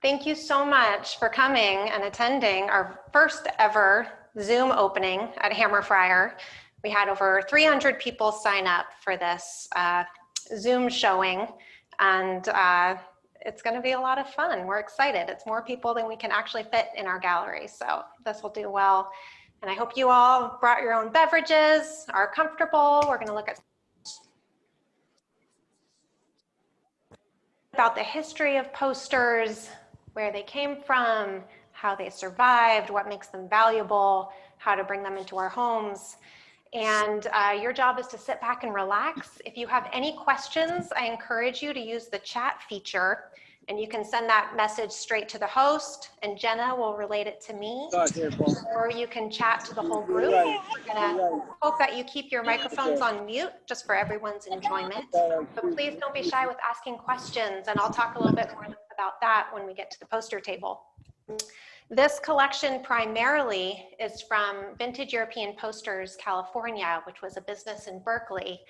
Thank you so much for coming and attending our first ever Zoom opening at Hammerfriar. We had over 300 people sign up for this Zoom showing, and it's going to be a lot of fun. We're excited. It's more people than we can actually fit in our gallery, so this will do well. And I hope you all brought your own beverages, are comfortable. We're going to look at about the history of posters, where they came from, how they survived, what makes them valuable, how to bring them into our homes. And your job is to sit back and relax. If you have any questions, I encourage you to use the chat feature, and you can send that message straight to the host, and Jenna will relate it to me, or you can chat to the whole group. We're gonna hope that you keep your microphones on mute just for everyone's enjoyment, but please don't be shy with asking questions, and I'll talk a little bit more about that when we get to the poster table. This collection primarily is from Vintage European Posters California, which was a business in Berkeley.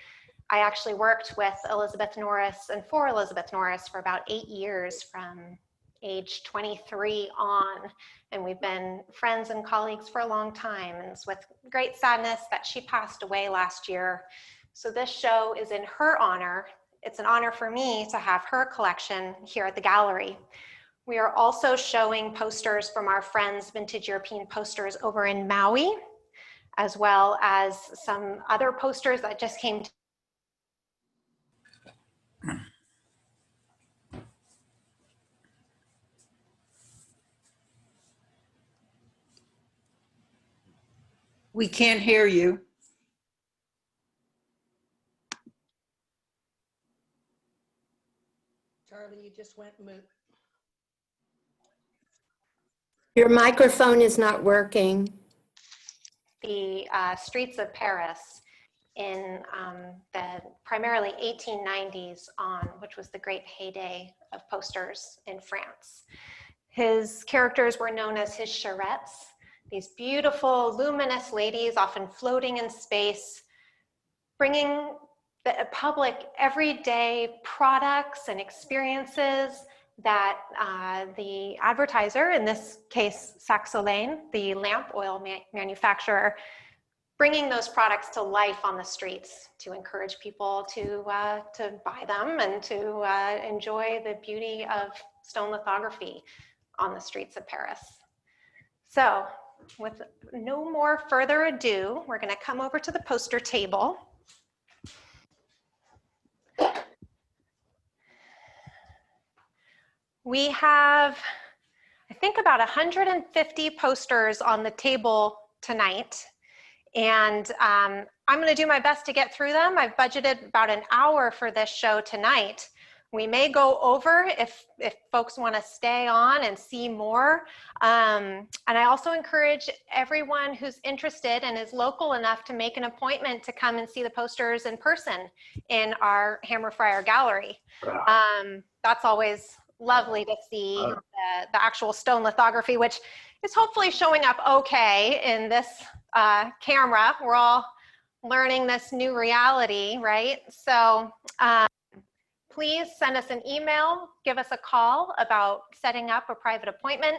I actually worked with Elizabeth Norris and for Elizabeth Norris for about 8 years from age 23 on, and we've been friends and colleagues for a long time, and it's with great sadness that she passed away last year. So this show is in her honor. It's an honor for me to have her collection here at the gallery. We are also showing posters from our friends Vintage European Posters over in Maui, as well as some other posters that just came to We can't hear you. Charlie, you just went mute. Your microphone is not working. the streets of Paris in the primarily 1890s on, which was the great heyday of posters in France. His characters were known as his charettes, these beautiful, luminous ladies, often floating in space, bringing the public everyday products and experiences that the advertiser, in this case, Sas Airlines, the lamp oil manufacturer, bringing those products to life on the streets to encourage people to buy them and to enjoy the beauty of stone lithography on the streets of Paris. So with no more further ado, we're going to come over to the poster table. We have, I think, about 150 posters on the table tonight. And I'm going to do my best to get through them. I've budgeted about an hour for this show tonight. We may go over if folks want to stay on and see more. And I also encourage everyone who's interested and is local enough to make an appointment to come and see the posters in person in our Hammerfriar Gallery. That's always lovely to see the actual stone lithography, which is hopefully showing up okay in this camera. We're all learning this new reality, right? So please send us an email, give us a call about setting up a private appointment.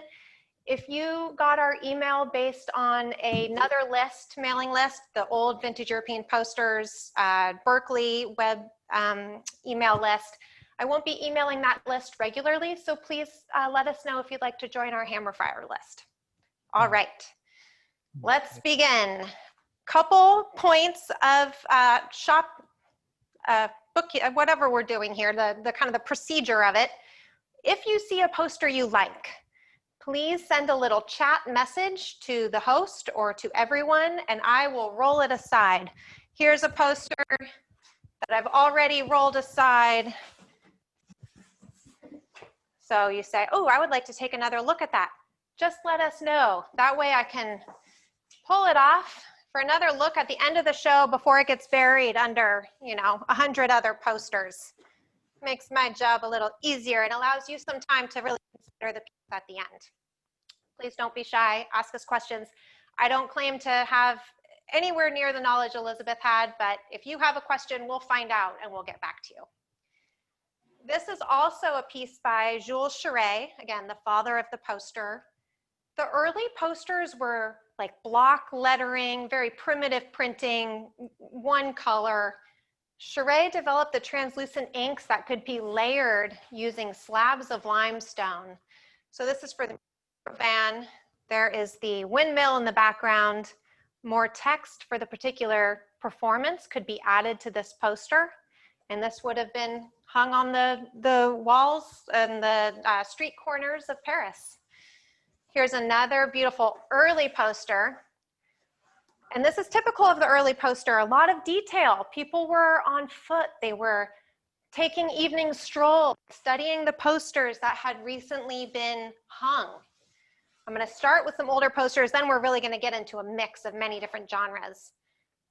If you got our email based on another list, mailing list, the old Vintage European Posters, Berkeley web email list, I won't be emailing that list regularly, so please let us know if you'd like to join our Hammerfriar list. All right, let's begin. Couple points of whatever we're doing here, the kind of the procedure of it. If you see a poster you like, please send a little chat message to the host or to everyone, and I will roll it aside. Here's a poster that I've already rolled aside. So you say, oh, I would like to take another look at that. Just let us know. That way I can pull it off for another look at the end of the show before it gets buried under, 100 other posters. Makes my job a little easier and allows you some time to really consider the piece at the end. Please don't be shy. Ask us questions. I don't claim to have anywhere near the knowledge Elizabeth had, but if you have a question, we'll find out and we'll get back to you. This is also a piece by Jules Charest, again, the father of the poster. The early posters were like block lettering, very primitive printing, one color. Charest developed the translucent inks that could be layered using slabs of limestone. So this is for the van. There is the windmill in the background. More text for the particular performance could be added to this poster. And this would have been hung on the walls and the street corners of Paris. Here's another beautiful early poster. And this is typical of the early poster, a lot of detail. People were on foot. They were taking evening strolls, studying the posters that had recently been hung. I'm going to start with some older posters, then we're really going to get into a mix of many different genres.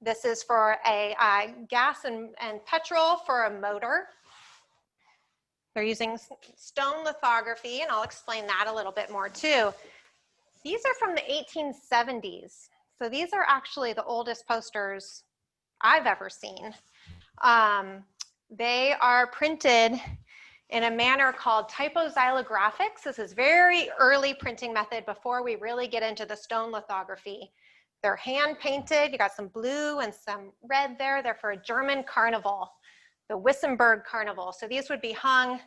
This is for a gas and petrol for a motor. They're using stone lithography, and I'll explain that a little bit more too. These are from the 1870s. So these are actually the oldest posters I've ever seen. They are printed in a manner called typoxylographics. This is very early printing method before we really get into the stone lithography. They're hand painted. You got some blue and some red there. They're for a German carnival, the Wissembourg Carnival. So these would be hung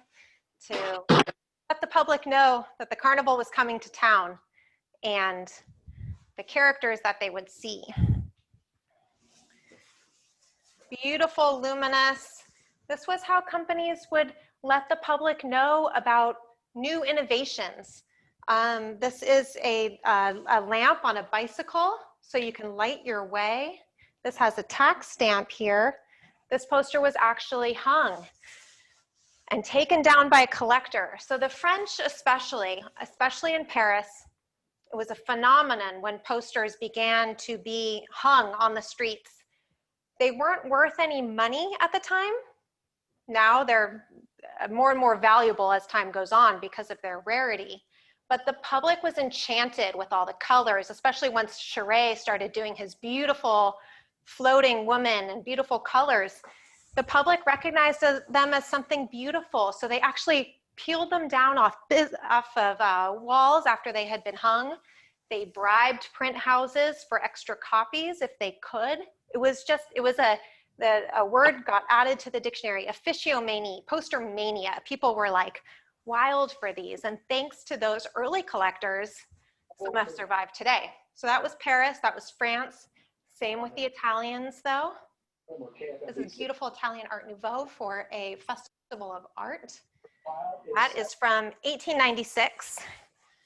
to let the public know that the carnival was coming to town and the characters that they would see. Beautiful, luminous. This was how companies would let the public know about new innovations. This is a lamp on a bicycle, so you can light your way. This has a tax stamp here. This poster was actually hung and taken down by a collector. So the French especially in Paris, it was a phenomenon when posters began to be hung on the streets. They weren't worth any money at the time. Now they're more and more valuable as time goes on because of their rarity. But the public was enchanted with all the colors, especially once Charest started doing his beautiful floating woman and beautiful colors. The public recognized them as something beautiful. So they actually peeled them down off of walls after they had been hung. They bribed print houses for extra copies if they could. A word got added to the dictionary, officiomanie, poster mania. People were like wild for these. And thanks to those early collectors, some have survived today. So that was Paris, that was France. Same with the Italians though. This is beautiful Italian Art Nouveau for a festival of art. That is from 1896.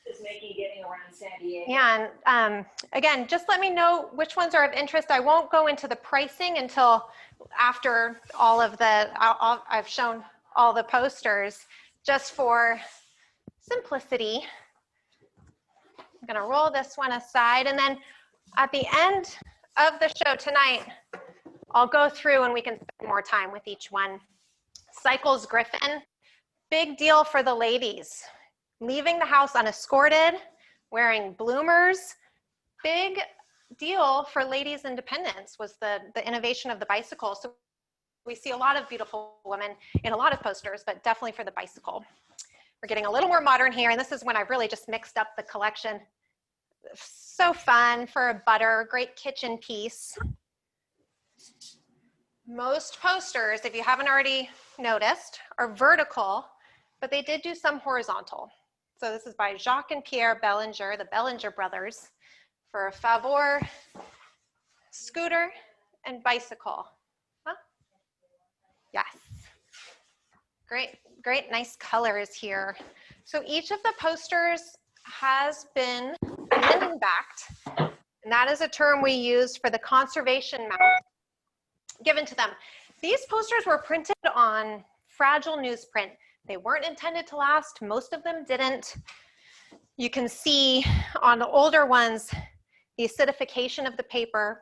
Is making getting around San Diego. And again, just let me know which ones are of interest. I won't go into the pricing until after all of the, I've shown all the posters, just for simplicity. I'm gonna roll this one aside, and then at the end of the show tonight, I'll go through and we can spend more time with each one. Cycles Griffin, big deal for the ladies. Leaving the house unescorted, wearing bloomers, big deal for ladies' independence was the innovation of the bicycle. So we see a lot of beautiful women in a lot of posters, but definitely for the bicycle. We're getting a little more modern here, and this is when I've really just mixed up the collection. So fun for a butter, great kitchen piece. Most posters, if you haven't already noticed, are vertical, but they did do some horizontal. So this is by Jacques and Pierre Bellinger, the Bellinger brothers, for a Favor scooter and bicycle. Huh? Yes. Great, nice colors here. So each of the posters has been linen backed, and that is a term we use for the conservation mount given to them. These posters were printed on fragile newsprint. They weren't intended to last. Most of them didn't. You can see on the older ones, the acidification of the paper.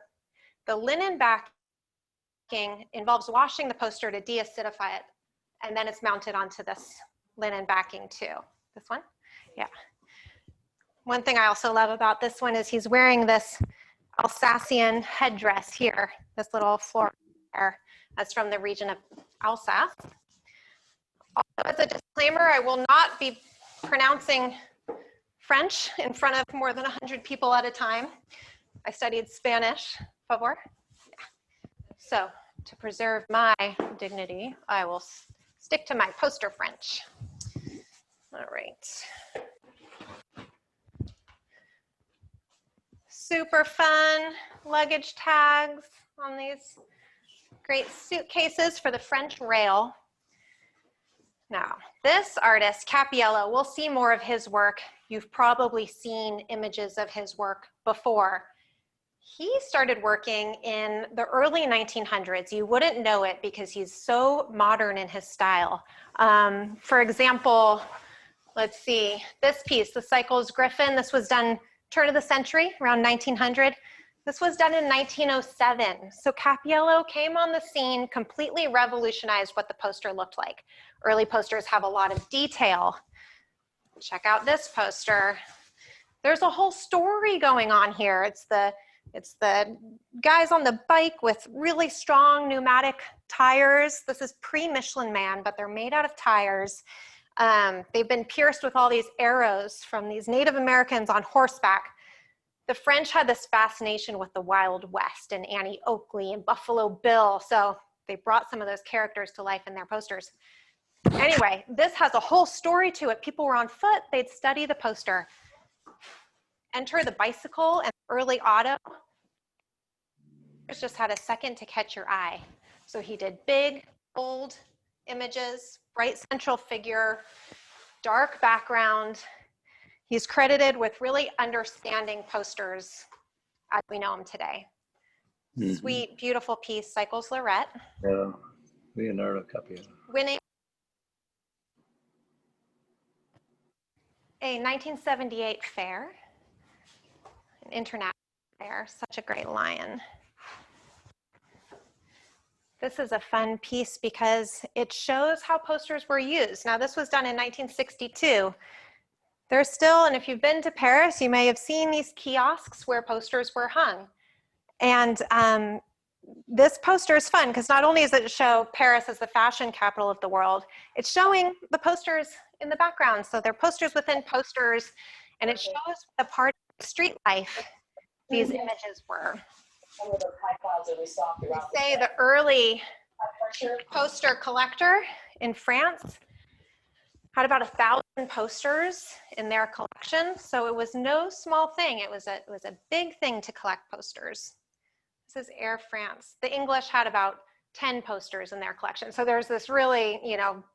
The linen backing involves washing the poster to deacidify it, and then it's mounted onto this linen backing too. This one? Yeah. One thing I also love about this one is he's wearing this Alsatian headdress here, this little floral hair. That's from the region of Alsace. Also, as a disclaimer, I will not be pronouncing French in front of more than 100 people at a time. I studied Spanish, por favor. So, to preserve my dignity, I will stick to my poster French. All right. Super fun luggage tags on these great suitcases for the French rail. Now, this artist, Cappiello, we'll see more of his work. You've probably seen images of his work before. He started working in the early 1900s. You wouldn't know it because he's so modern in his style. For example, let's see, this piece, the Cycles Griffin, this was done turn of the century, around 1900. This was done in 1907. So Cappiello came on the scene, completely revolutionized what the poster looked like. Early posters have a lot of detail. Check out this poster. There's a whole story going on here. It's the guys on the bike with really strong pneumatic tires. This is pre-Michelin Man, but they're made out of tires. They've been pierced with all these arrows from these Native Americans on horseback. The French had this fascination with the Wild West and Annie Oakley and Buffalo Bill, so they brought some of those characters to life in their posters. Anyway, this has a whole story to it. People were on foot, they'd study the poster. Enter the bicycle and early auto. Just had a second to catch your eye. So he did big, bold images, bright central figure, dark background. He's credited with really understanding posters as we know them today. Mm-hmm. Sweet, beautiful piece, Cycles Lorette. Yeah, Leonardo Cappiello. Winning a 1978 fair, an international fair, such a great lion. This is a fun piece because it shows how posters were used. Now, this was done in 1962. There's still, and if you've been to Paris, you may have seen these kiosks where posters were hung. And this poster is fun because not only does it show Paris as the fashion capital of the world, it's showing the posters in the background. So they're posters within posters, and it shows the part of street life these images were. Some of those high clouds that we saw throughout. They say the early poster collector in France had about 1,000 posters in their collection. So it was no small thing. It was a big thing to collect posters. This is Air France. The English had about 10 posters in their collection. So there's this really,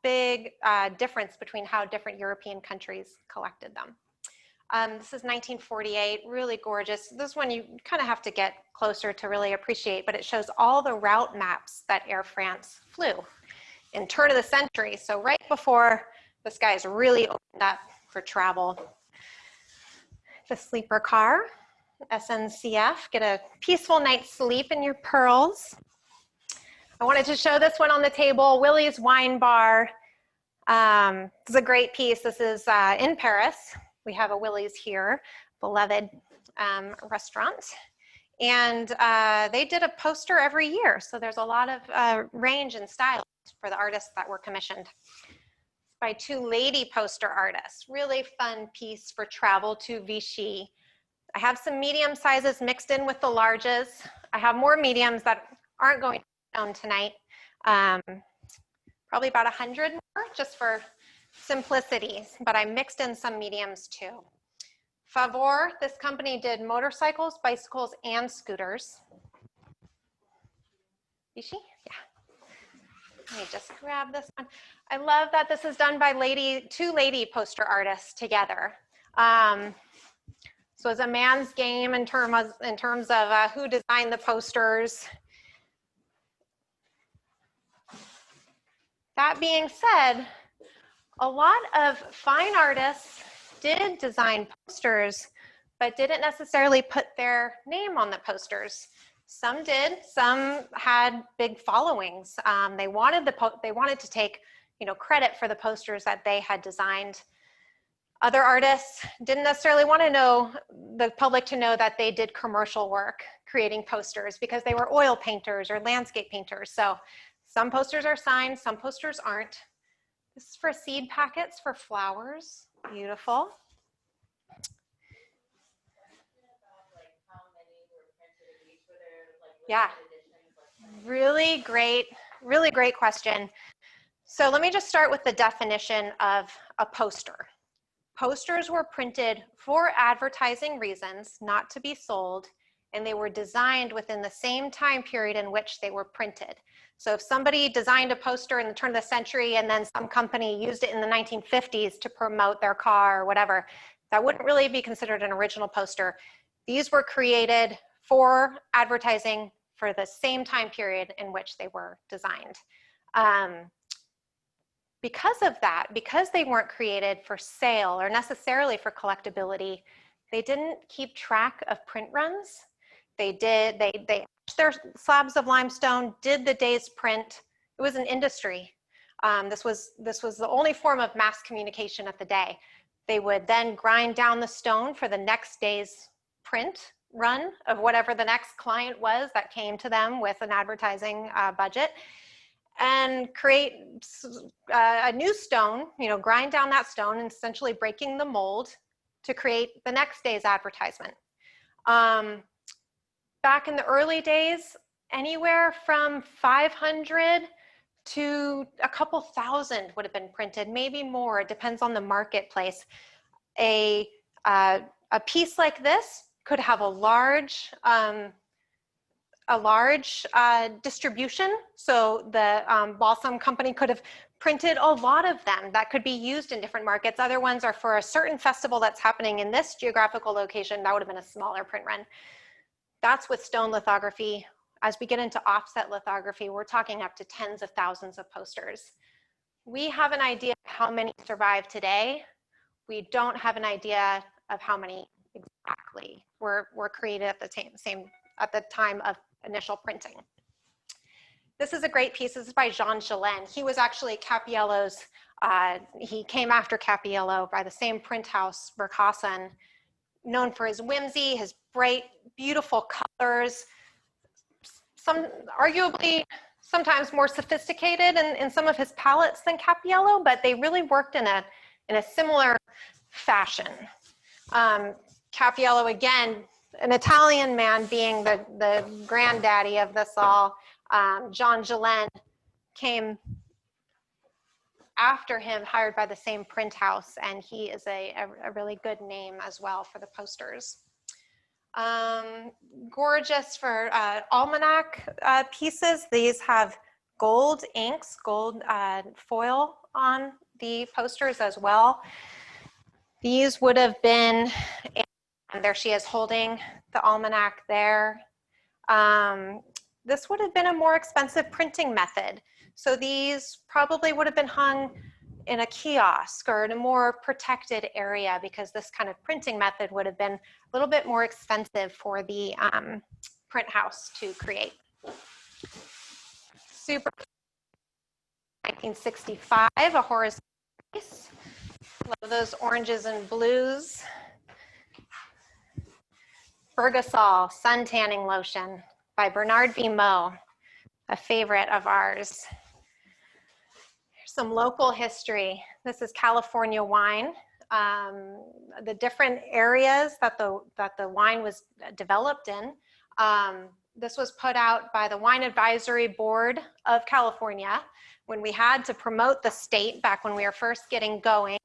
big difference between how different European countries collected them. This is 1948, really gorgeous. This one you kind of have to get closer to really appreciate, but it shows all the route maps that Air France flew in turn of the century. So right before the skies really opened up for travel. The sleeper car, SNCF, get a peaceful night's sleep in your pearls. I wanted to show this one on the table, Willie's Wine Bar. This is a great piece. This is in Paris. We have a Willie's here, beloved restaurant. And they did a poster every year. So there's a lot of range and style for the artists that were commissioned. By two lady poster artists. Really fun piece for travel to Vichy. I have some medium sizes mixed in with the larges. I have more mediums that aren't going to be shown tonight. Probably about 100 more just for simplicity, but I mixed in some mediums too. Favor, this company did motorcycles, bicycles, and scooters. Vichy? Yeah. Let me just grab this one. I love that this is done by two lady poster artists together. So it's a man's game in terms of who designed the posters. That being said, a lot of fine artists did design posters, but didn't necessarily put their name on the posters. Some did, some had big followings. They wanted to take, credit for the posters that they had designed. Other artists didn't necessarily want the public to know that they did commercial work creating posters because they were oil painters or landscape painters. So some posters are signed, some posters aren't. This is for seed packets for flowers. Beautiful. Yeah, really great question. So let me just start with the definition of a poster. Posters were printed for advertising reasons, not to be sold, and they were designed within the same time period in which they were printed. So if somebody designed a poster in the turn of the century and then some company used it in the 1950s to promote their car or whatever, that wouldn't really be considered an original poster. These were created for advertising for the same time period in which they were designed. Because of that, because they weren't created for sale or necessarily for collectability, they didn't keep track of print runs. They etched their slabs of limestone, did the day's print. It was an industry. This was the only form of mass communication of the day. They would then grind down the stone for the next day's print run of whatever the next client was that came to them with an advertising budget, and create a new stone, grind down that stone and essentially breaking the mold to create the next day's advertisement. Back in the early days, anywhere from 500 to a couple thousand would have been printed, maybe more. It depends on the marketplace. A piece like this could have a large distribution. So the balsam company could have printed a lot of them that could be used in different markets. Other ones are for a certain festival that's happening in this geographical location. That would have been a smaller print run. That's with stone lithography. As we get into offset lithography, we're talking up to tens of thousands of posters. We have an idea of how many survive today. We don't have an idea of how many exactly were created at the time of initial printing. This is a great piece. This is by Jalen. He was actually Cappiello's, he came after Cappiello by the same print house, Burghausen, known for his whimsy, his bright, beautiful colors, arguably sometimes more sophisticated in some of his palettes than Cappiello, but they really worked in a similar fashion. Cappiello, again, an Italian man being the granddaddy of this all. Jalen came after him, hired by the same print house, and he is a really good name as well for the posters. Gorgeous for almanac pieces. These have gold inks, gold foil on the posters as well. These would have been, and there she is holding the almanac there. This would have been a more expensive printing method. So these probably would have been hung in a kiosk or in a more protected area, because this kind of printing method would have been a little bit more expensive for the print house to create. Super 1965, a horizontal piece. Love those oranges and blues. Bergasol sun tanning lotion by Bernard B Moe, a favorite of ours. Here's some local history. This is California wine. The different areas that the wine was developed in. This was put out by the Wine Advisory Board of California when we had to promote the state back when we were first getting going.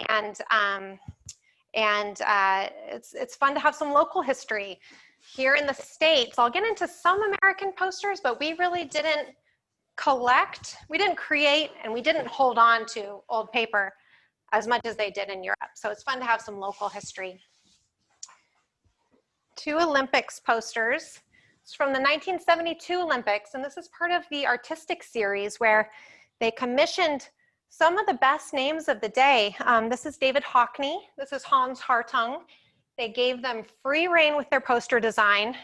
And it's fun to have some local history. Here in the States, I'll get into some American posters, but we really didn't collect, we didn't create, and we didn't hold on to old paper as much as they did in Europe. So it's fun to have some local history. 2 Olympics posters. It's from the 1972 Olympics, and this is part of the artistic series where they commissioned some of the best names of the day. This is David Hockney. This is Hans Hartung. They gave them free rein with their poster design.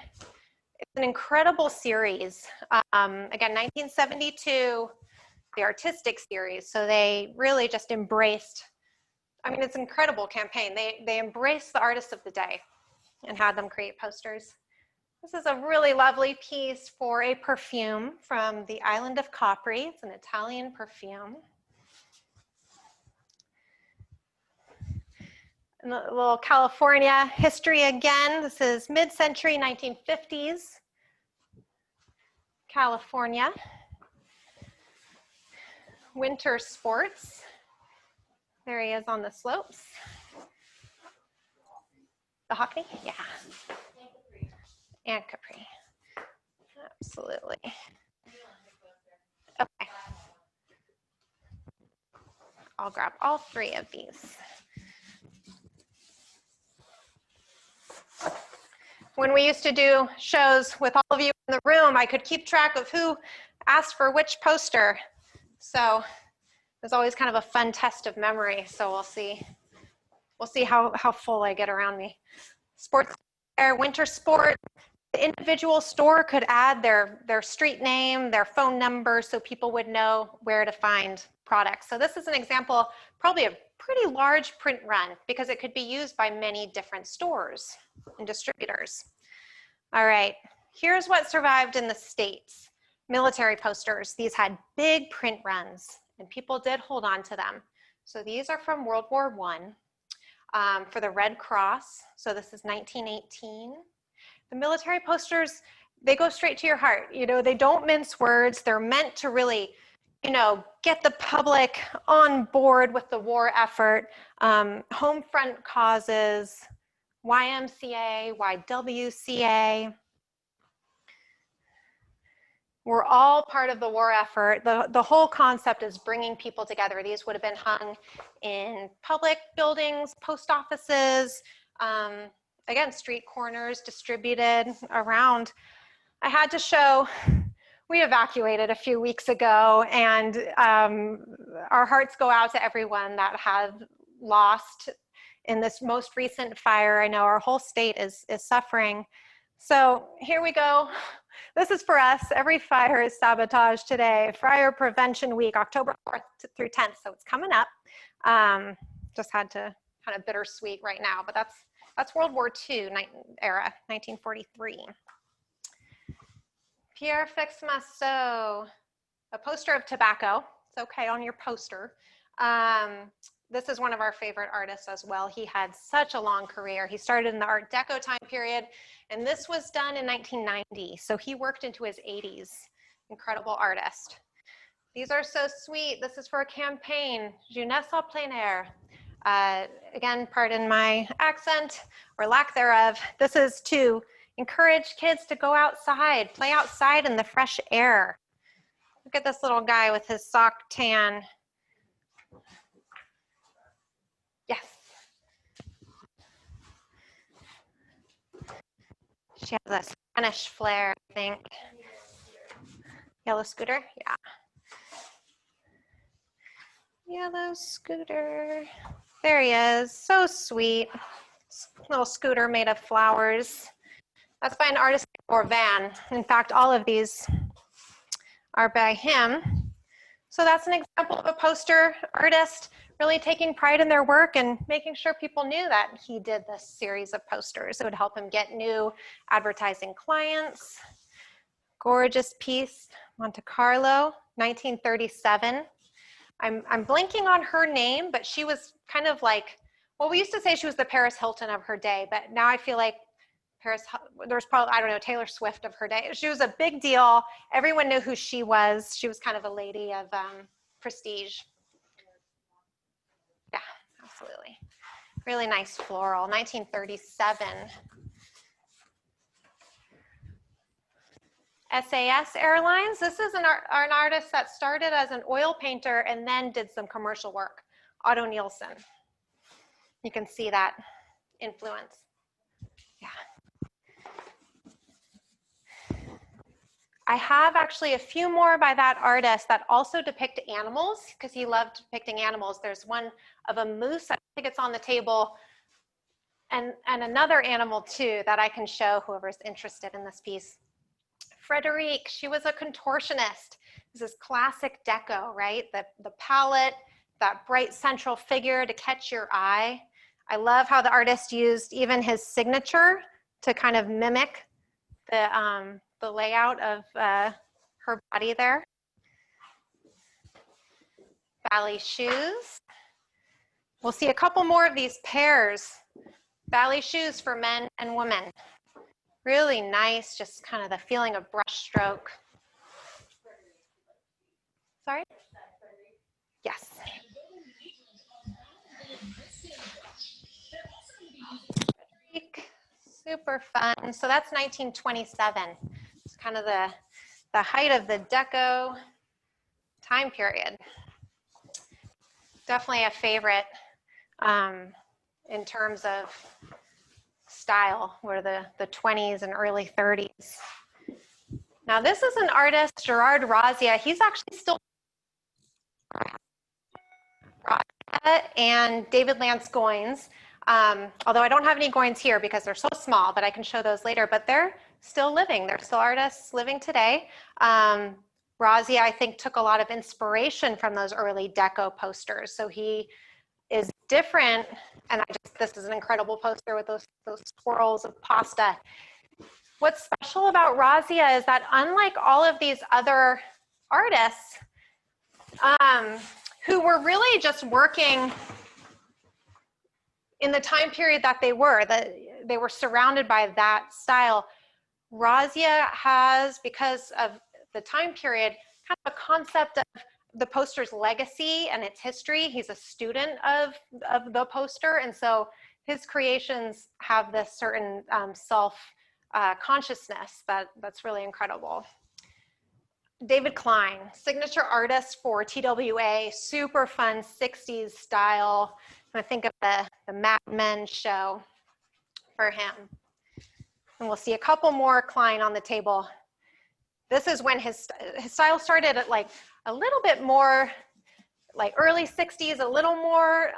It's an incredible series. Again, 1972, the artistic series. So they really just embraced, I mean, it's an incredible campaign. They embraced the artists of the day and had them create posters. This is a really lovely piece for a perfume from the island of Capri. It's an Italian perfume. And a little California history again. This is mid-century 1950s, California. Winter sports. There he is on the slopes. The Hockney? Yeah. And Capri. Absolutely. Okay. I'll grab all three of these. When we used to do shows with all of you in the room, I could keep track of who asked for which poster. So it was always kind of a fun test of memory. So we'll see. We'll see how full I get around me. Sports, winter sport. The individual store could add their street name, their phone number, so people would know where to find products. So this is an example, probably a pretty large print run because it could be used by many different stores and distributors. All right, here's what survived in the States. Military posters. These had big print runs and people did hold on to them. So these are from World War I for the Red Cross. So this is 1918. The military posters, they go straight to your heart. You know, they don't mince words. They're meant to really, you know, get the public on board with the war effort. Home front causes, YMCA, YWCA. We're all part of the war effort. The whole concept is bringing people together. These would have been hung in public buildings, post offices, again, street corners, distributed around. I had to show, we evacuated a few weeks ago, and our hearts go out to everyone that have lost in this most recent fire. I know our whole state is suffering. So here we go. This is for us. Every fire is sabotage today. Fire Prevention Week, October 4th through 10th. So it's coming up. Just had to kind of bittersweet right now, but that's World War II era, 1943. Pierre Fix Masseau, a poster of tobacco. It's okay on your poster. This is one of our favorite artists as well. He had such a long career. He started in the Art Deco time period, and this was done in 1990. So he worked into his 80s. Incredible artist. These are so sweet. This is for a campaign, Jeunesse en plein air. Again, pardon my accent or lack thereof. This is to encourage kids to go outside, play outside in the fresh air. Look at this little guy with his sock tan. Yes. She has a Spanish flair, I think. Yellow scooter, yeah. Yellow scooter. There he is, so sweet. Little scooter made of flowers. That's by an artist or van. In fact, all of these are by him. So that's an example of a poster artist really taking pride in their work and making sure people knew that he did this series of posters. It would help him get new advertising clients. Gorgeous piece, Monte Carlo, 1937. I'm blanking on her name, but she was kind of like, well, we used to say she was the Paris Hilton of her day, but now I feel like there's probably, I don't know, Taylor Swift of her day. She was a big deal. Everyone knew who she was. She was kind of a lady of prestige. Yeah, absolutely. Really nice floral, 1937. Sas Airlines. This is an artist that started as an oil painter and then did some commercial work. Otto Nielsen. You can see that influence. Yeah. I have actually a few more by that artist that also depict animals because he loved depicting animals. There's one of a moose, I think it's on the table, and another animal too that I can show whoever's interested in this piece. Frederique, she was a contortionist. This is classic deco, right? The palette, that bright central figure to catch your eye. I love how the artist used even his signature to kind of mimic the layout of her body there. Ballet shoes. We'll see a couple more of these pairs. Ballet shoes for men and women. Really nice, just kind of the feeling of brush stroke. Sorry? Yes. Super fun. So that's 1927. It's kind of the height of the Deco time period. Definitely a favorite in terms of style, were the 20s and early 30s. Now this is an artist, Gerard Rosia. He's actually still and David Lance Goines. Although I don't have any Goines here because they're so small, but I can show those later. But they're still living. They're still artists living today. Rosia, I think, took a lot of inspiration from those early Deco posters. So he is different. And this is an incredible poster with those swirls of pasta. What's special about Rosia is that unlike all of these other artists who were really just working in the time period that they were surrounded by that style, Rosia has, because of the time period, kind of a concept of the poster's legacy and its history. He's a student of the poster, and so his creations have this certain self-consciousness that's really incredible. David Klein, signature artist for TWA, super fun 60s style. I think of the Mad Men show for him. And we'll see a couple more Klein on the table. This is when his style started at like a little bit more like early 60s, a little more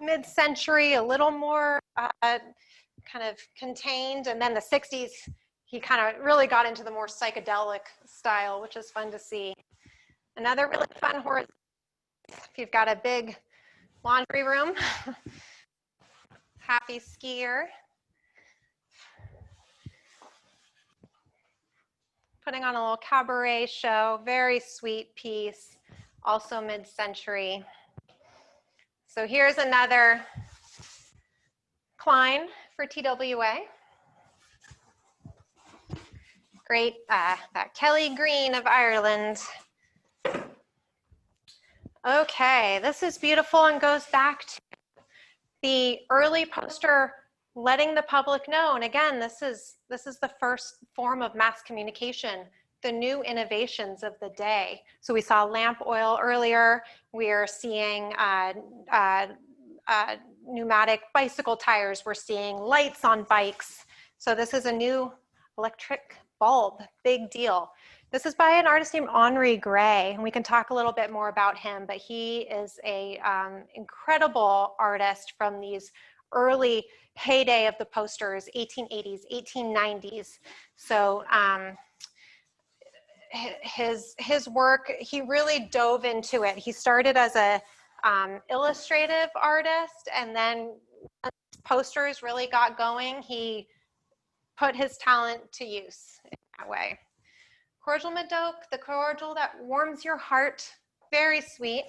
mid-century, a little more kind of contained. And then the 60s, he kind of really got into the more psychedelic style, which is fun to see. Another really fun horizontal, if you've got a big laundry room, happy skier. Putting on a little cabaret show, very sweet piece, also mid-century. So here's another Klein for TWA. Great, that Kelly Green of Ireland. Okay, this is beautiful and goes back to the early poster letting the public know. And again, this is the first form of mass communication, the new innovations of the day. So we saw lamp oil earlier. We are seeing pneumatic bicycle tires. We're seeing lights on bikes. So this is a new electric bulb, big deal. This is by an artist named Henri Gray, and we can talk a little bit more about him, but he is a incredible artist from these early heyday of the posters, 1880s, 1890s. So his work, he really dove into it. He started as a illustrative artist, and then once posters really got going, he put his talent to use in that way. Cordial Medoc, the cordial that warms your heart, very sweet,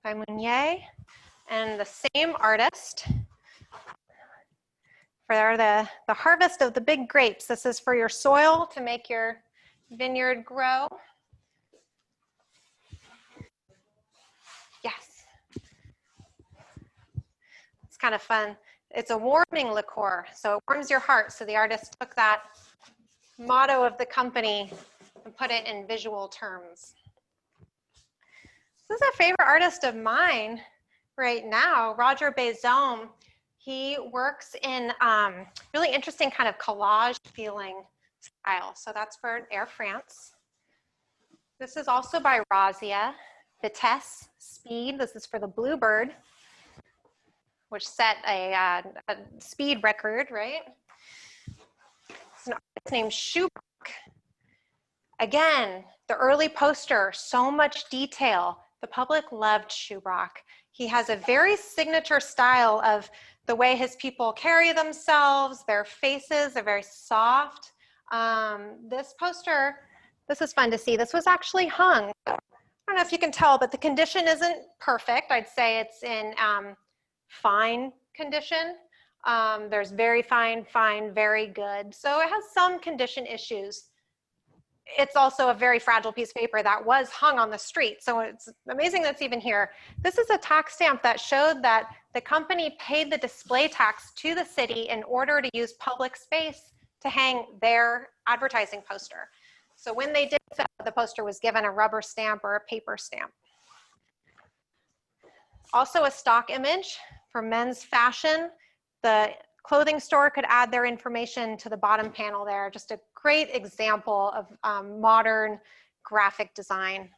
by Meunier, and the same artist for the harvest of the big grapes. This is for your soil to make your vineyard grow. Yes. It's kind of fun. It's a warming liqueur, so it warms your heart. So the artist took that motto of the company and put it in visual terms. This is a favorite artist of mine right now, Roger Baizome. He works in really interesting kind of collage feeling style. So that's for Air France. This is also by Rosia, Vitesse, Speed. This is for the Bluebird, which set a speed record, right? It's an artist named Schubach. Again, the early poster, so much detail. The public loved Schubach. He has a very signature style of the way his people carry themselves, their faces are very soft. This poster, this is fun to see. This was actually hung. I don't know if you can tell, but the condition isn't perfect. I'd say it's in fine condition. There's very fine, fine, very good. So it has some condition issues. It's also a very fragile piece of paper that was hung on the street. So it's amazing that's even here. This is a tax stamp that showed that the company paid the display tax to the city in order to use public space to hang their advertising poster. So when they did so, the poster was given a rubber stamp or a paper stamp. Also a stock image for men's fashion. The clothing store could add their information to the bottom panel there. Just a great example of modern graphic design.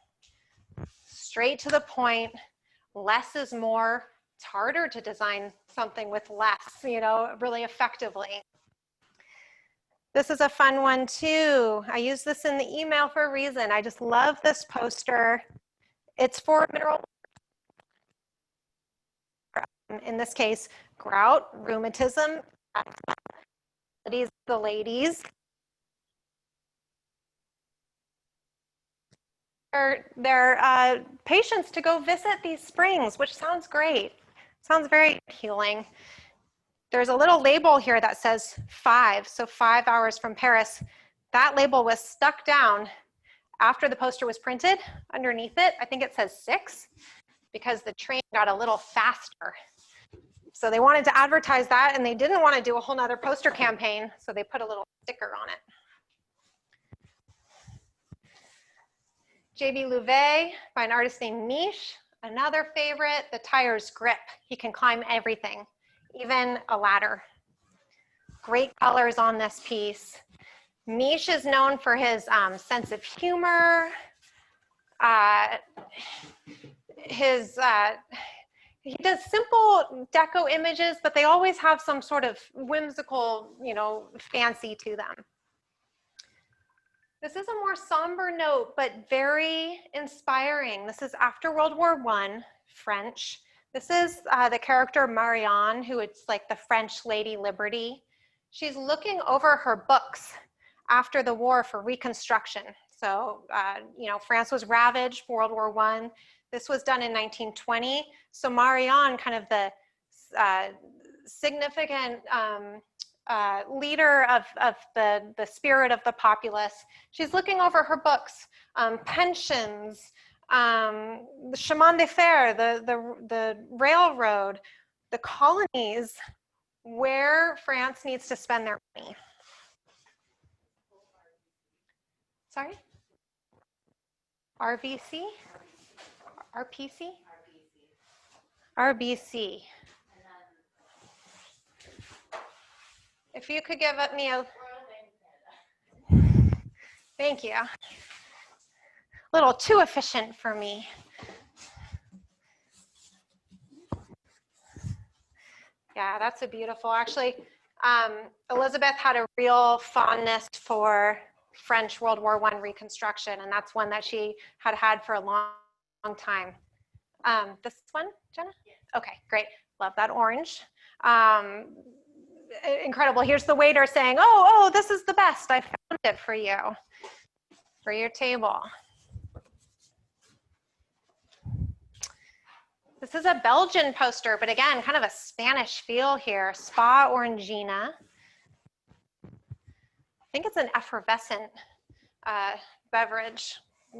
Straight to the point, less is more. It's harder to design something with less, you know, really effectively. This is a fun one too. I use this in the email for a reason. I just love this poster. It's for mineral, in this case, gout, rheumatism, the ladies. Their patients to go visit these springs, which sounds great. Sounds very healing. There's a little label here that says 5, so 5 hours from Paris. That label was stuck down after the poster was printed. Underneath it, I think it says 6, because the train got a little faster. So they wanted to advertise that, and they didn't want to do a whole nother poster campaign, so they put a little sticker on it. J.B. Louvet by an artist named Miche. Another favorite, the tire's grip. He can climb everything, even a ladder. Great colors on this piece. Miche is known for his sense of humor. He does simple deco images, but they always have some sort of whimsical, you know, fancy to them. This is a more somber note, but very inspiring. This is after World War I, French. This is the character Marianne, who is like the French Lady Liberty. She's looking over her books after the war for reconstruction. So, you know, France was ravaged, World War I. This was done in 1920. So Marianne, kind of the significant leader of the spirit of the populace. She's looking over her books, pensions, the chemin de fer, the railroad, the colonies, where France needs to spend their money. Sorry? RVC? RPC? RBC. If you could give me a, thank you. A little too efficient for me. Yeah, that's a beautiful, actually, Elizabeth had a real fondness for French World War I reconstruction, and that's one that she had had for a long time. This one, Jenna? Okay, great. Love that orange. Incredible. Here's the waiter saying, oh, this is the best. I found it for you, for your table. This is a Belgian poster, but again, kind of a Spanish feel here. Spa Orangina. I think it's an effervescent beverage.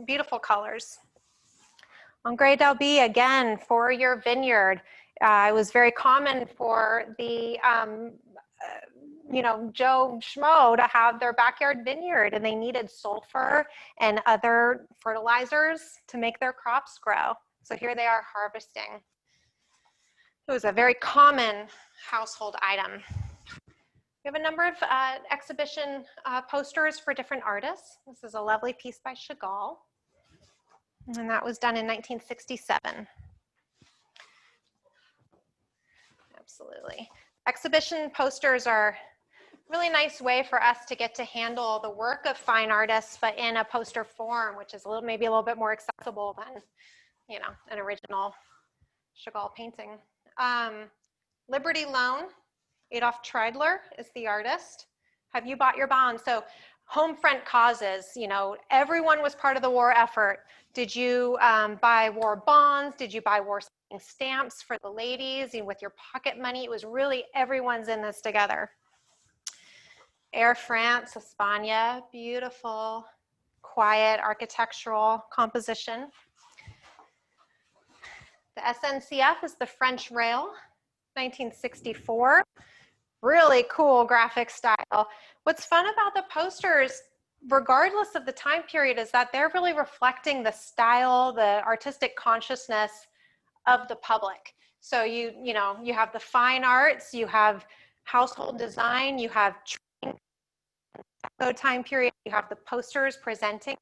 Beautiful colors. Engrais d'Albi, again, for your vineyard. It was very common for the, you know, Joe Schmo to have their backyard vineyard, and they needed sulfur and other fertilizers to make their crops grow. So here they are harvesting. It was a very common household item. We have a number of exhibition posters for different artists. This is a lovely piece by Chagall, and that was done in 1967. Absolutely. Exhibition posters are a really nice way for us to get to handle the work of fine artists, but in a poster form, which is maybe a little bit more accessible than, you know, an original Chagall painting. Liberty Loan, Adolf Treidler is the artist. Have you bought your bond? So home front causes, you know, everyone was part of the war effort. Did you buy war bonds? Did you buy war stamps for the ladies with your pocket money? It was really everyone's in this together. Air France, España, beautiful, quiet architectural composition. The SNCF is the French Rail, 1964. Really cool graphic style. What's fun about the posters, regardless of the time period, is that they're really reflecting the style, the artistic consciousness of the public. So you know, you have the fine arts, you have household design, you have time period, you have the posters presenting.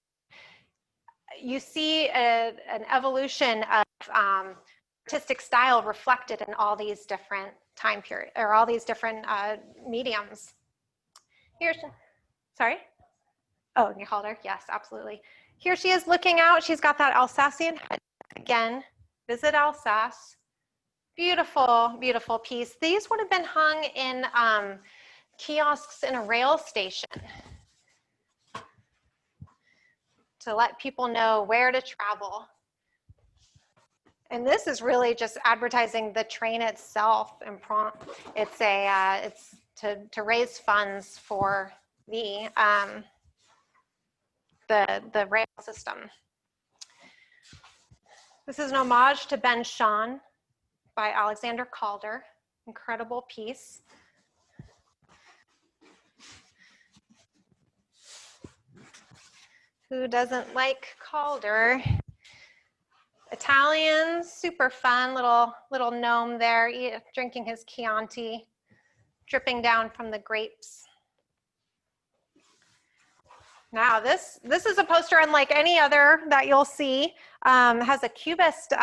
You see an evolution of artistic style reflected in all these different time period, or all these different mediums. Here's, sorry? Oh, you called her? Yes, absolutely. Here she is looking out. She's got that Alsatian head. Again, visit Alsace. Beautiful, beautiful piece. These would have been hung in kiosks in a rail station to let people know where to travel. And this is really just advertising the train itself. And it's to raise funds for the rail system. This is an homage to Ben Shahn by Alexander Calder. Incredible piece. Who doesn't like Calder? Italians, super fun, little gnome there, drinking his Chianti, dripping down from the grapes. Now this is a poster unlike any other that you'll see. Has a cubist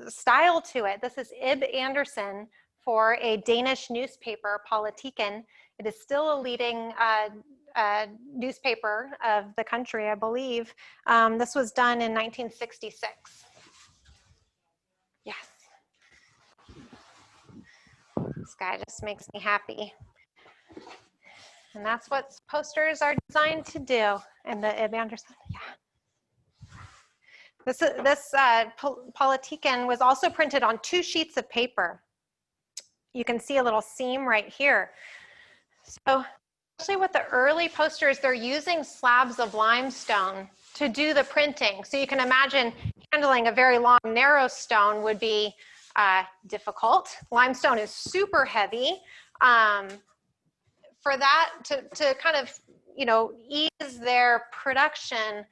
style to it. This is Ib Andersen for a Danish newspaper, Politiken. It is still a leading newspaper of the country, I believe. This was done in 1966. Yes. This guy just makes me happy. And that's what posters are designed to do. And the Ib Andersen, yeah. This Politiken was also printed on 2 sheets of paper. You can see a little seam right here. So especially with the early posters, they're using slabs of limestone to do the printing. So you can imagine handling a very long, narrow stone would be difficult. Limestone is super heavy. For that to kind of, you know, ease their production,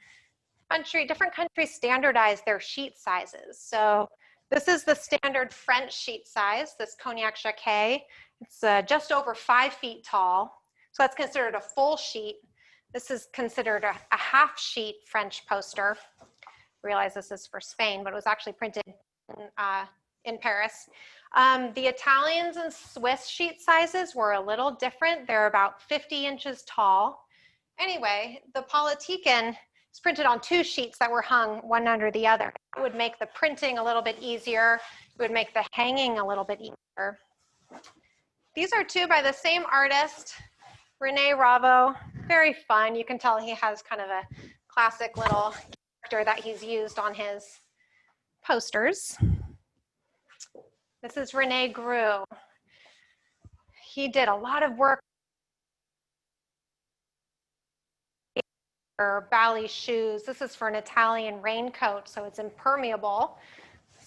different countries standardize their sheet sizes. So this is the standard French sheet size, this Cognac Jacques. It's just over 5 feet tall. So that's considered a full sheet. This is considered a half sheet French poster. I realize this is for Spain, but it was actually printed in Paris. The Italians and Swiss sheet sizes were a little different. They're about 50 inches tall. Anyway, the Politiken is printed on 2 sheets that were hung one under the other. It would make the printing a little bit easier. It would make the hanging a little bit easier. These are 2 by the same artist, Renee Ravo. Very fun. You can tell he has kind of a classic little character that he's used on his posters. This is Rene Gru. He did a lot of work for Bally shoes. This is for an Italian raincoat, so it's impermeable.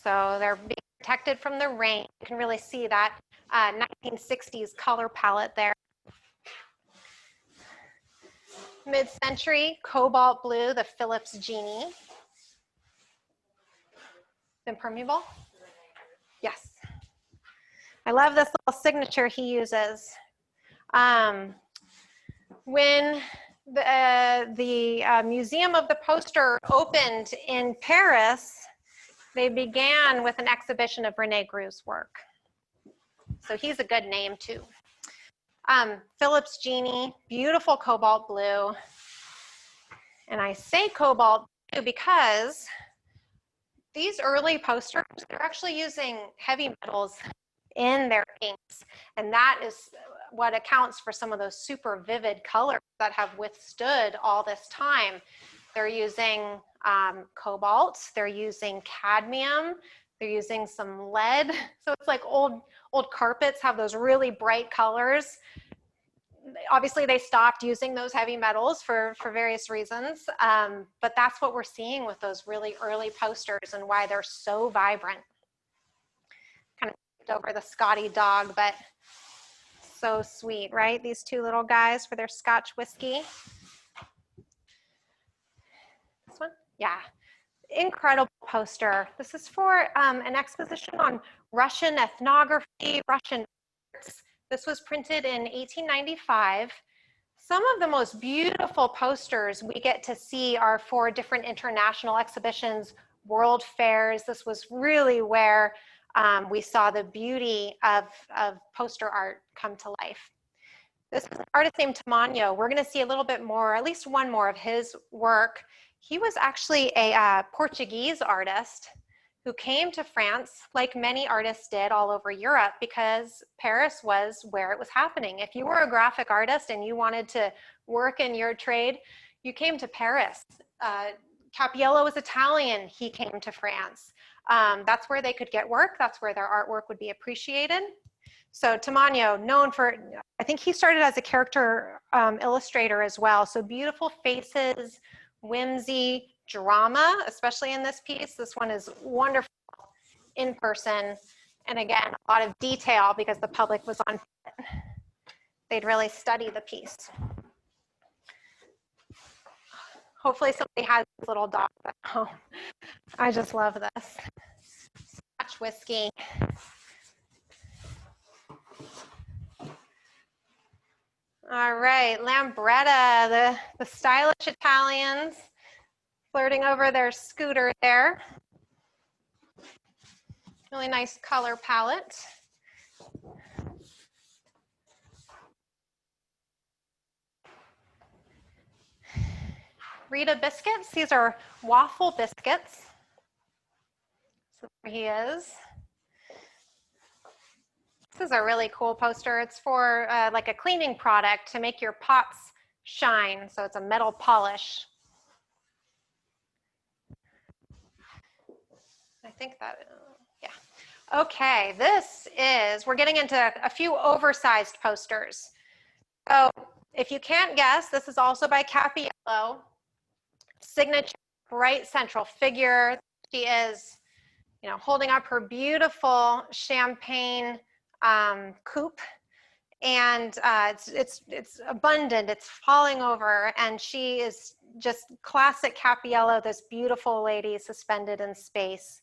So they're being protected from the rain. You can really see that 1960s color palette there. Mid-century, cobalt blue, the Philips Genie. Impermeable? Yes. I love this little signature he uses. When the Museum of the Poster opened in Paris, they began with an exhibition of Rene Gru's work. So he's a good name too. Philips Genie, beautiful cobalt blue. And I say cobalt blue because these early posters, they're actually using heavy metals in their inks. And that is what accounts for some of those super vivid colors that have withstood all this time. They're using cobalt, they're using cadmium, they're using some lead. So it's like old carpets have those really bright colors. Obviously they stopped using those heavy metals for various reasons, but that's what we're seeing with those really early posters and why they're so vibrant. Kind of skipped over the Scotty dog, but so sweet, right? These two little guys for their Scotch whiskey. This one? Yeah. Incredible poster. This is for an exposition on Russian ethnography, Russian arts. This was printed in 1895. Some of the most beautiful posters we get to see are for different international exhibitions, world fairs. This was really where we saw the beauty of poster art come to life. This is an artist named Tamano. We're going to see a little bit more, at least one more of his work. He was actually a Portuguese artist who came to France, like many artists did all over Europe, because Paris was where it was happening. If you were a graphic artist and you wanted to work in your trade, you came to Paris. Cappiello was Italian. He came to France. That's where they could get work. That's where their artwork would be appreciated. So Tamano, known for, I think he started as a character illustrator as well. So beautiful faces, whimsy, drama, especially in this piece. This one is wonderful in person. And again, a lot of detail because the public was on foot. They'd really study the piece. Hopefully somebody has this little dog at home. I just love this. Scotch whiskey. All right, Lambretta, the stylish Italians flirting over their scooter there. Really nice color palette. Rita biscuits, these are waffle biscuits. So there he is. This is a really cool poster. It's for like a cleaning product to make your pots shine. So it's a metal polish. I think that, yeah. Okay, this is, we're getting into a few oversized posters. So if you can't guess, this is also by Cappiello. Signature, bright central figure. She is, you know, holding up her beautiful champagne coupe, and it's abundant, it's falling over, and she is just classic Cappiello, this beautiful lady suspended in space.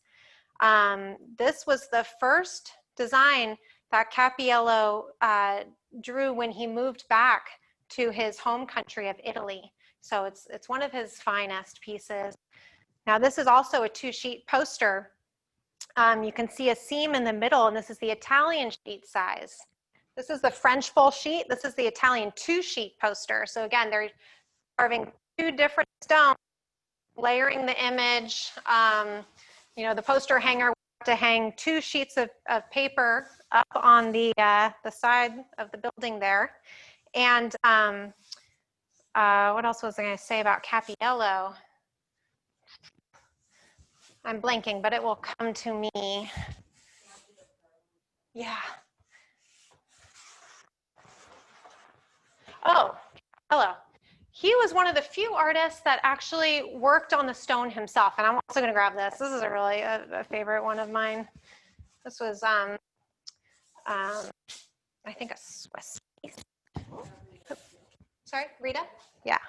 This was the first design that Cappiello drew when he moved back to his home country of Italy. So it's one of his finest pieces. Now this is also a 2-sheet poster. You can see a seam in the middle, and this is the Italian sheet size. This is the French full sheet. This is the Italian 2-sheet poster. So again, they're carving 2 different stones, layering the image. You know, the poster hanger would have to hang 2 sheets of paper up on the side of the building there. And what else was I going to say about Cappiello? I'm blanking, but it will come to me. Yeah. Oh, hello. He was one of the few artists that actually worked on the stone himself. And I'm also going to grab this. This is a really a favorite one of mine. This was, I think, a Swiss piece. Sorry, Rita? Yeah.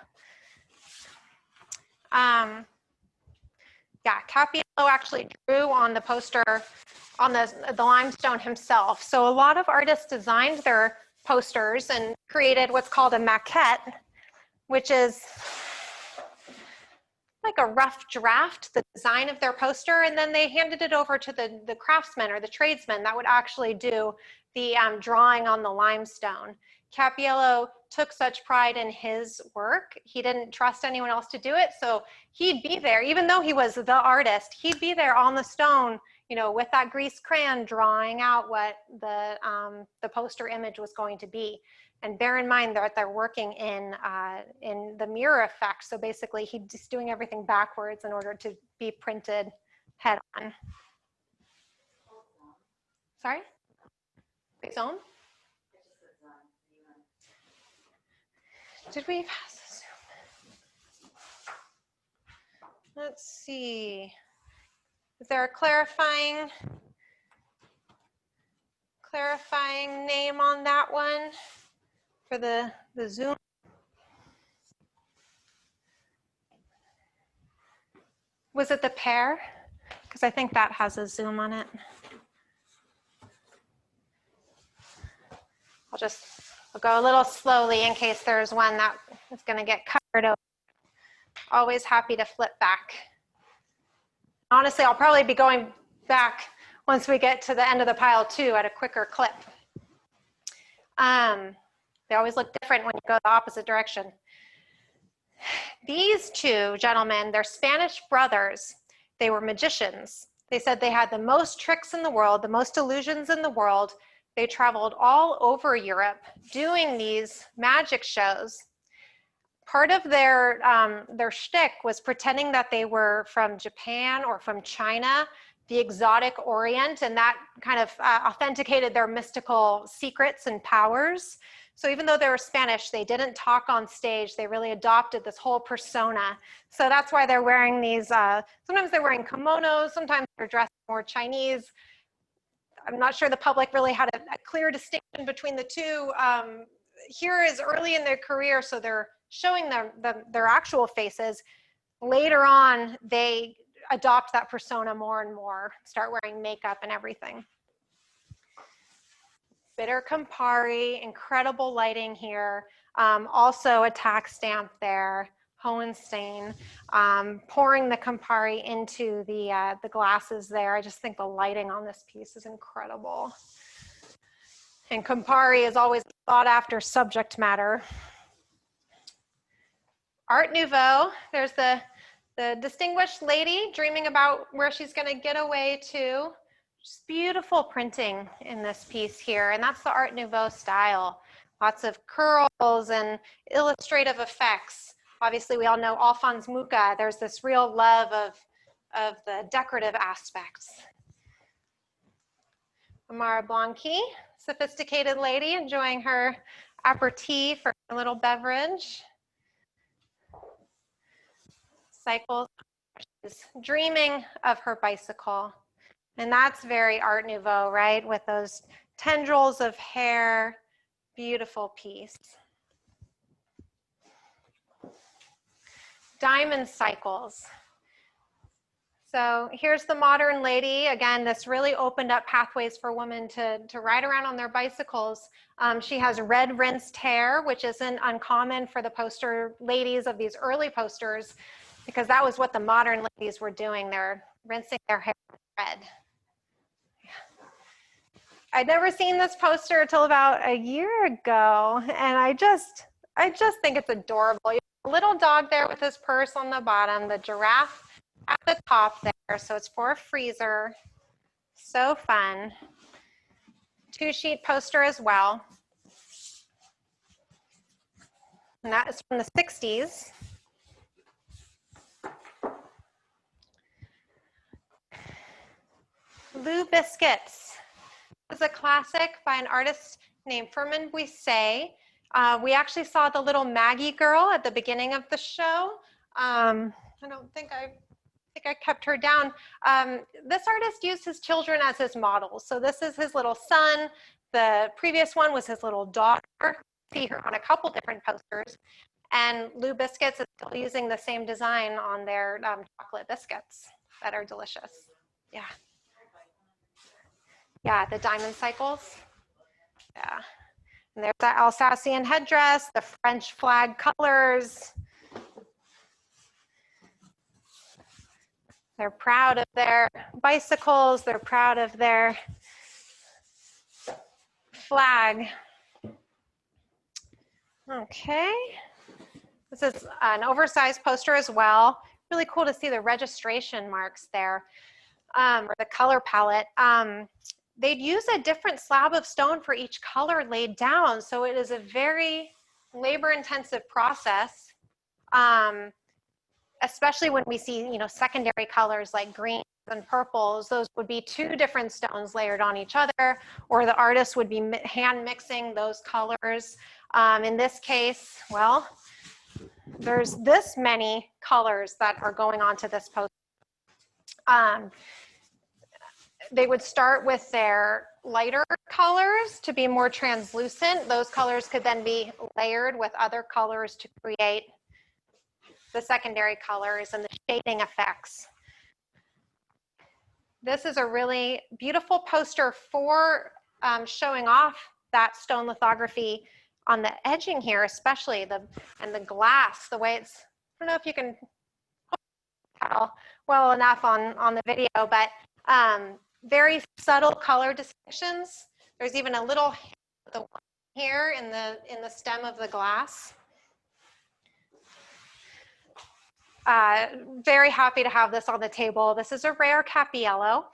Yeah, Cappiello actually drew on the poster on the limestone himself. So a lot of artists designed their posters and created what's called a maquette, which is like a rough draft, the design of their poster, and then they handed it over to the craftsman or the tradesman that would actually do the drawing on the limestone. Cappiello took such pride in his work. He didn't trust anyone else to do it, so he'd be there, even though he was the artist, he'd be there on the stone, you know, with that grease crayon drawing out what the poster image was going to be. And bear in mind that they're working in the mirror effect. So basically he's just doing everything backwards in order to be printed head on. Sorry? Baizome? Did we pass this? Let's see. Is there a clarifying name on that one for the Zoom? Was it the Pear? Because I think that has a zoom on it. I'll go a little slowly in case there's one that is going to get covered over. Always happy to flip back. Honestly, I'll probably be going back once we get to the end of the pile too at a quicker clip. They always look different when you go the opposite direction. These two gentlemen, they're Spanish brothers. They were magicians. They said they had the most tricks in the world, the most illusions in the world. They traveled all over Europe doing these magic shows. Part of their shtick was pretending that they were from Japan or from China, the exotic Orient, and that kind of authenticated their mystical secrets and powers. So even though they were Spanish, they didn't talk on stage. They really adopted this whole persona. So that's why they're wearing these, sometimes they're wearing kimonos, sometimes they're dressed more Chinese. I'm not sure the public really had a clear distinction between the two. Here is early in their career, so they're showing their actual faces. Later on, they adopt that persona more and more, start wearing makeup and everything. Bitter Campari, incredible lighting here. Also a tax stamp there, Hohenstein, pouring the Campari into the glasses there. I just think the lighting on this piece is incredible. And Campari is always a sought after subject matter. Art Nouveau, there's the distinguished lady dreaming about where she's gonna get away to. Just beautiful printing in this piece here, and that's the Art Nouveau style. Lots of curls and illustrative effects. Obviously, we all know Alphonse Mucha. There's this real love of the decorative aspects. Amara Blanqui, sophisticated lady enjoying her aperitif or a little beverage. Cycles, she's dreaming of her bicycle. And that's very Art Nouveau, right? With those tendrils of hair, beautiful piece. Diamond cycles. So here's the modern lady. Again, this really opened up pathways for women to ride around on their bicycles. She has red rinsed hair, which isn't uncommon for the poster ladies of these early posters, because that was what the modern ladies were doing. They're rinsing their hair red. I'd never seen this poster until about a year ago, and I just think it's adorable. You have a little dog there with his purse on the bottom, the giraffe at the top there, so it's for a freezer. So fun. 2-sheet poster as well. And that is from the 60s. Lou Biscuits is a classic by an artist named Firmin Buisset. We actually saw the little Maggie girl at the beginning of the show. I think I kept her down. This artist used his children as his models. So this is his little son. The previous one was his little daughter. See her on a couple different posters. And Lou Biscuits is still using the same design on their chocolate biscuits that are delicious. Yeah. Yeah, the diamond cycles. Yeah. And there's that Alsatian headdress, the French flag colors. They're proud of their bicycles. They're proud of their flag. Okay. This is an oversized poster as well. Really cool to see the registration marks there. or the color palette, they'd use a different slab of stone for each color laid down. So it is a very labor-intensive process, especially when we see, you know, secondary colors like greens and purples. Those would be two different stones layered on each other, or the artist would be hand mixing those colors. In this case, well, there's this many colors that are going onto this poster. They would start with their lighter colors to be more translucent. Those colors could then be layered with other colors to create the secondary colors and the shading effects. This is a really beautiful poster for showing off that stone lithography on the edging here, especially and the glass, the way it's, I don't know if you can tell well enough on the video, but very subtle color distinctions. There's even a little here in the stem of the glass. Very happy to have this on the table. This is a rare Cappiello.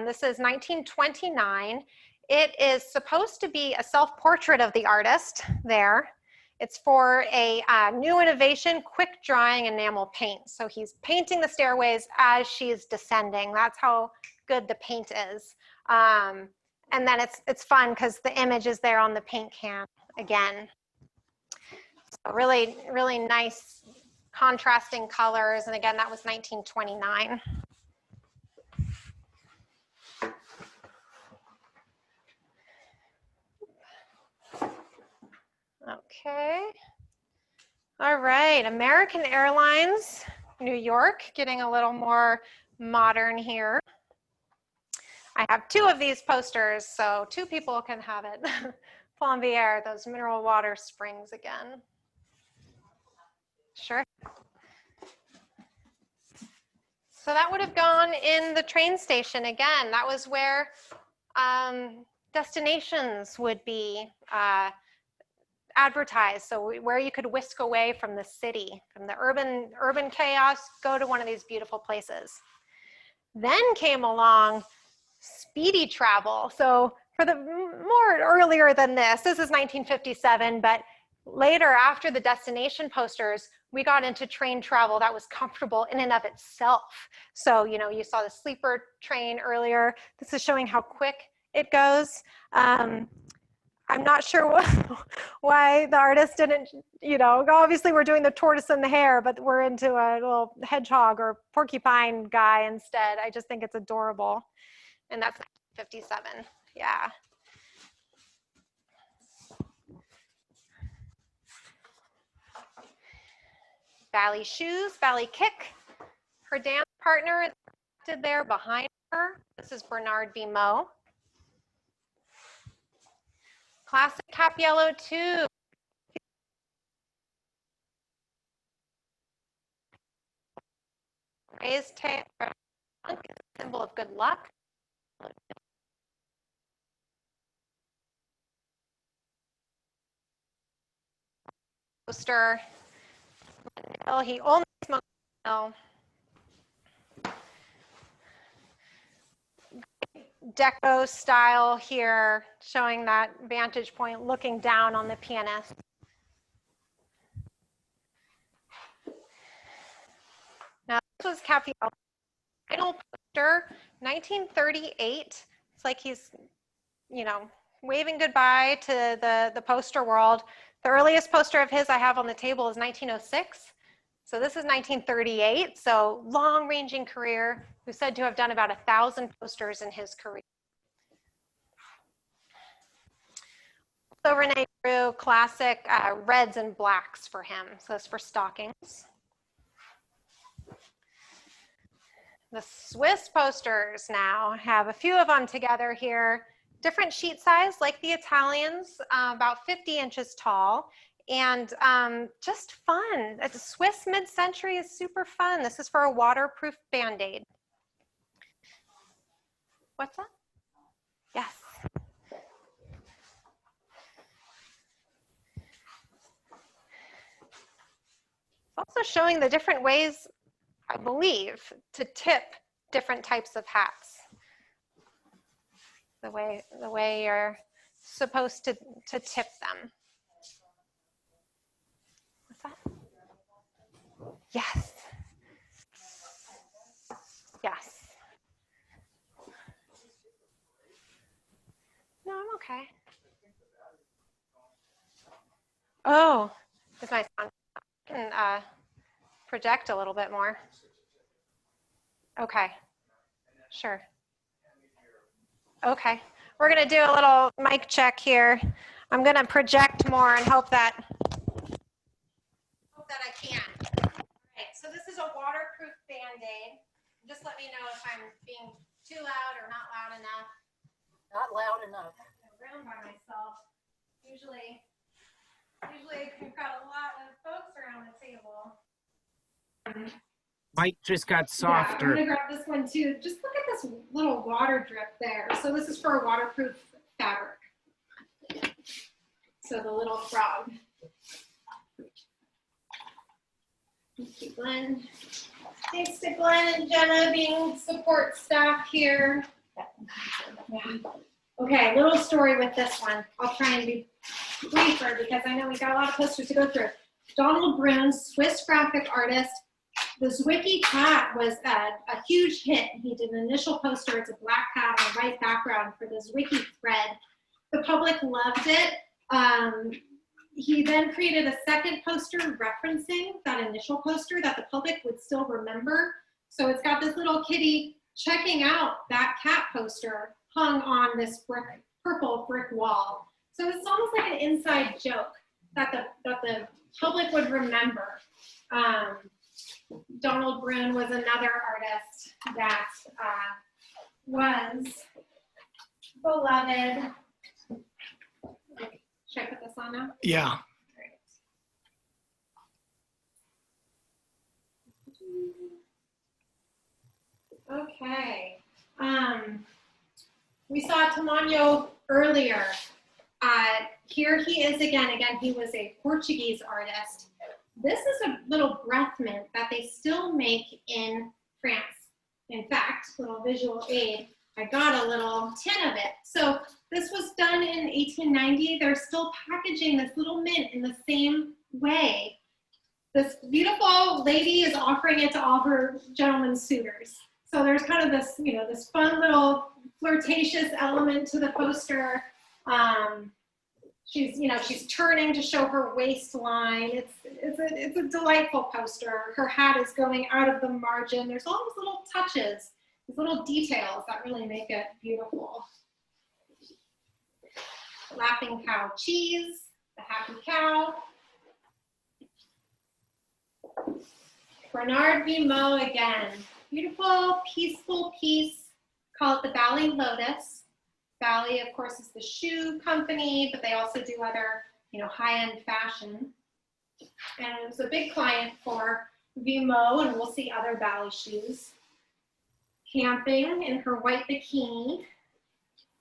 This is 1929. It is supposed to be a self-portrait of the artist there. It's for a new innovation, quick drying enamel paint. So he's painting the stairways as she's descending. That's how good the paint is. And then it's fun because the image is there on the paint can again. So really, really nice contrasting colors. And again, that was 1929. Okay. All right, American Airlines, New York, getting a little more modern here. I have two of these posters, so two people can have it. Plombier, those mineral water springs again. Sure. So that would have gone in the train station again. That was where destinations would be advertised, so where you could whisk away from the city, from the urban chaos, go to one of these beautiful places. Then came along speedy travel. So for the more earlier than this is 1957, but later after the destination posters, we got into train travel that was comfortable in and of itself. So, you know, you saw the sleeper train earlier. This is showing how quick it goes. I'm not sure why the artist didn't, you know, obviously we're doing the tortoise and the hare, but we're into a little hedgehog or porcupine guy instead. I just think it's adorable. And that's 57, yeah. Ballet shoes, ballet kick. Her dance partner is seated there behind her. This is Bernard B Moe. Classic Cappiello too. Raised tail, symbol of good luck. Poster. He only smoked deco style here, showing that vantage point, looking down on the pianist. Now, this was Cappiello's final poster, 1938. It's like he's, you know, waving goodbye to the poster world. The earliest poster of his I have on the table is 1906. So this is 1938. So long-ranging career, who's said to have done about 1,000 posters in his career. So Renee drew classic reds and blacks for him. So that's for stockings. The Swiss posters now have a few of them together here. Different sheet size, like the Italians, about 50 inches tall, and just fun. It's a Swiss mid-century is super fun. This is for a waterproof Band-Aid. What's that? Yes. It's also showing the different ways, I believe, to tip different types of hats. The way you're supposed to tip them. What's that? Yes. Yes. No, I'm okay. Oh, is my sound can project a little bit more? Okay, sure. Okay, we're gonna do a little mic check here. I'm gonna project more and hope that I can. All right, so this is a waterproof Band-Aid. Just let me know if I'm being too loud or not loud enough. Not loud enough. I'm around by myself. Usually we've got a lot of folks around the table. Mike just got Yeah, I'm softer. gonna grab this one too. Just look at this little water drip there. So this is for a waterproof fabric. So the little frog. Thank you, Glenn. Thanks to Glenn and Jenna being support staff here. Yeah. Okay, little story with this one. I'll try and be briefer because I know we got a lot of posters to go through. Donald Brunn, Swiss graphic artist. The Zwicky cat was a huge hit. He did an initial poster. It's a black cat on a white background for the Zwicky thread. The public loved it. He then created a second poster referencing that initial poster that the public would still remember. So it's got this little kitty checking out that cat poster hung on this purple brick wall. So it's almost like an inside joke that the public would remember. Donald Brunn was another artist that was beloved. Should I put this on now? Yeah. Great. Okay. We saw Tamano earlier. Here he is again. Again, he was a Portuguese artist. This is a little breath mint that they still make in France. In fact, little visual aid, I got a little tin of it. So this was done in 1890. They're still packaging this little mint in the same way. This beautiful lady is offering it to all her gentlemen suitors. So there's kind of this, this fun little flirtatious element to the poster. She's turning to show her waistline. It's a delightful poster. Her hat is going out of the margin. There's all these little touches, these little details that really make it beautiful. Laughing cow cheese, the happy cow. Bernard B Moe again. Beautiful, peaceful piece. Call it the Bally Lotus. Bally, of course, is the shoe company, but they also do other, high-end fashion. And it was a big client for B Moe, and we'll see other Bally shoes. Camping in her white bikini,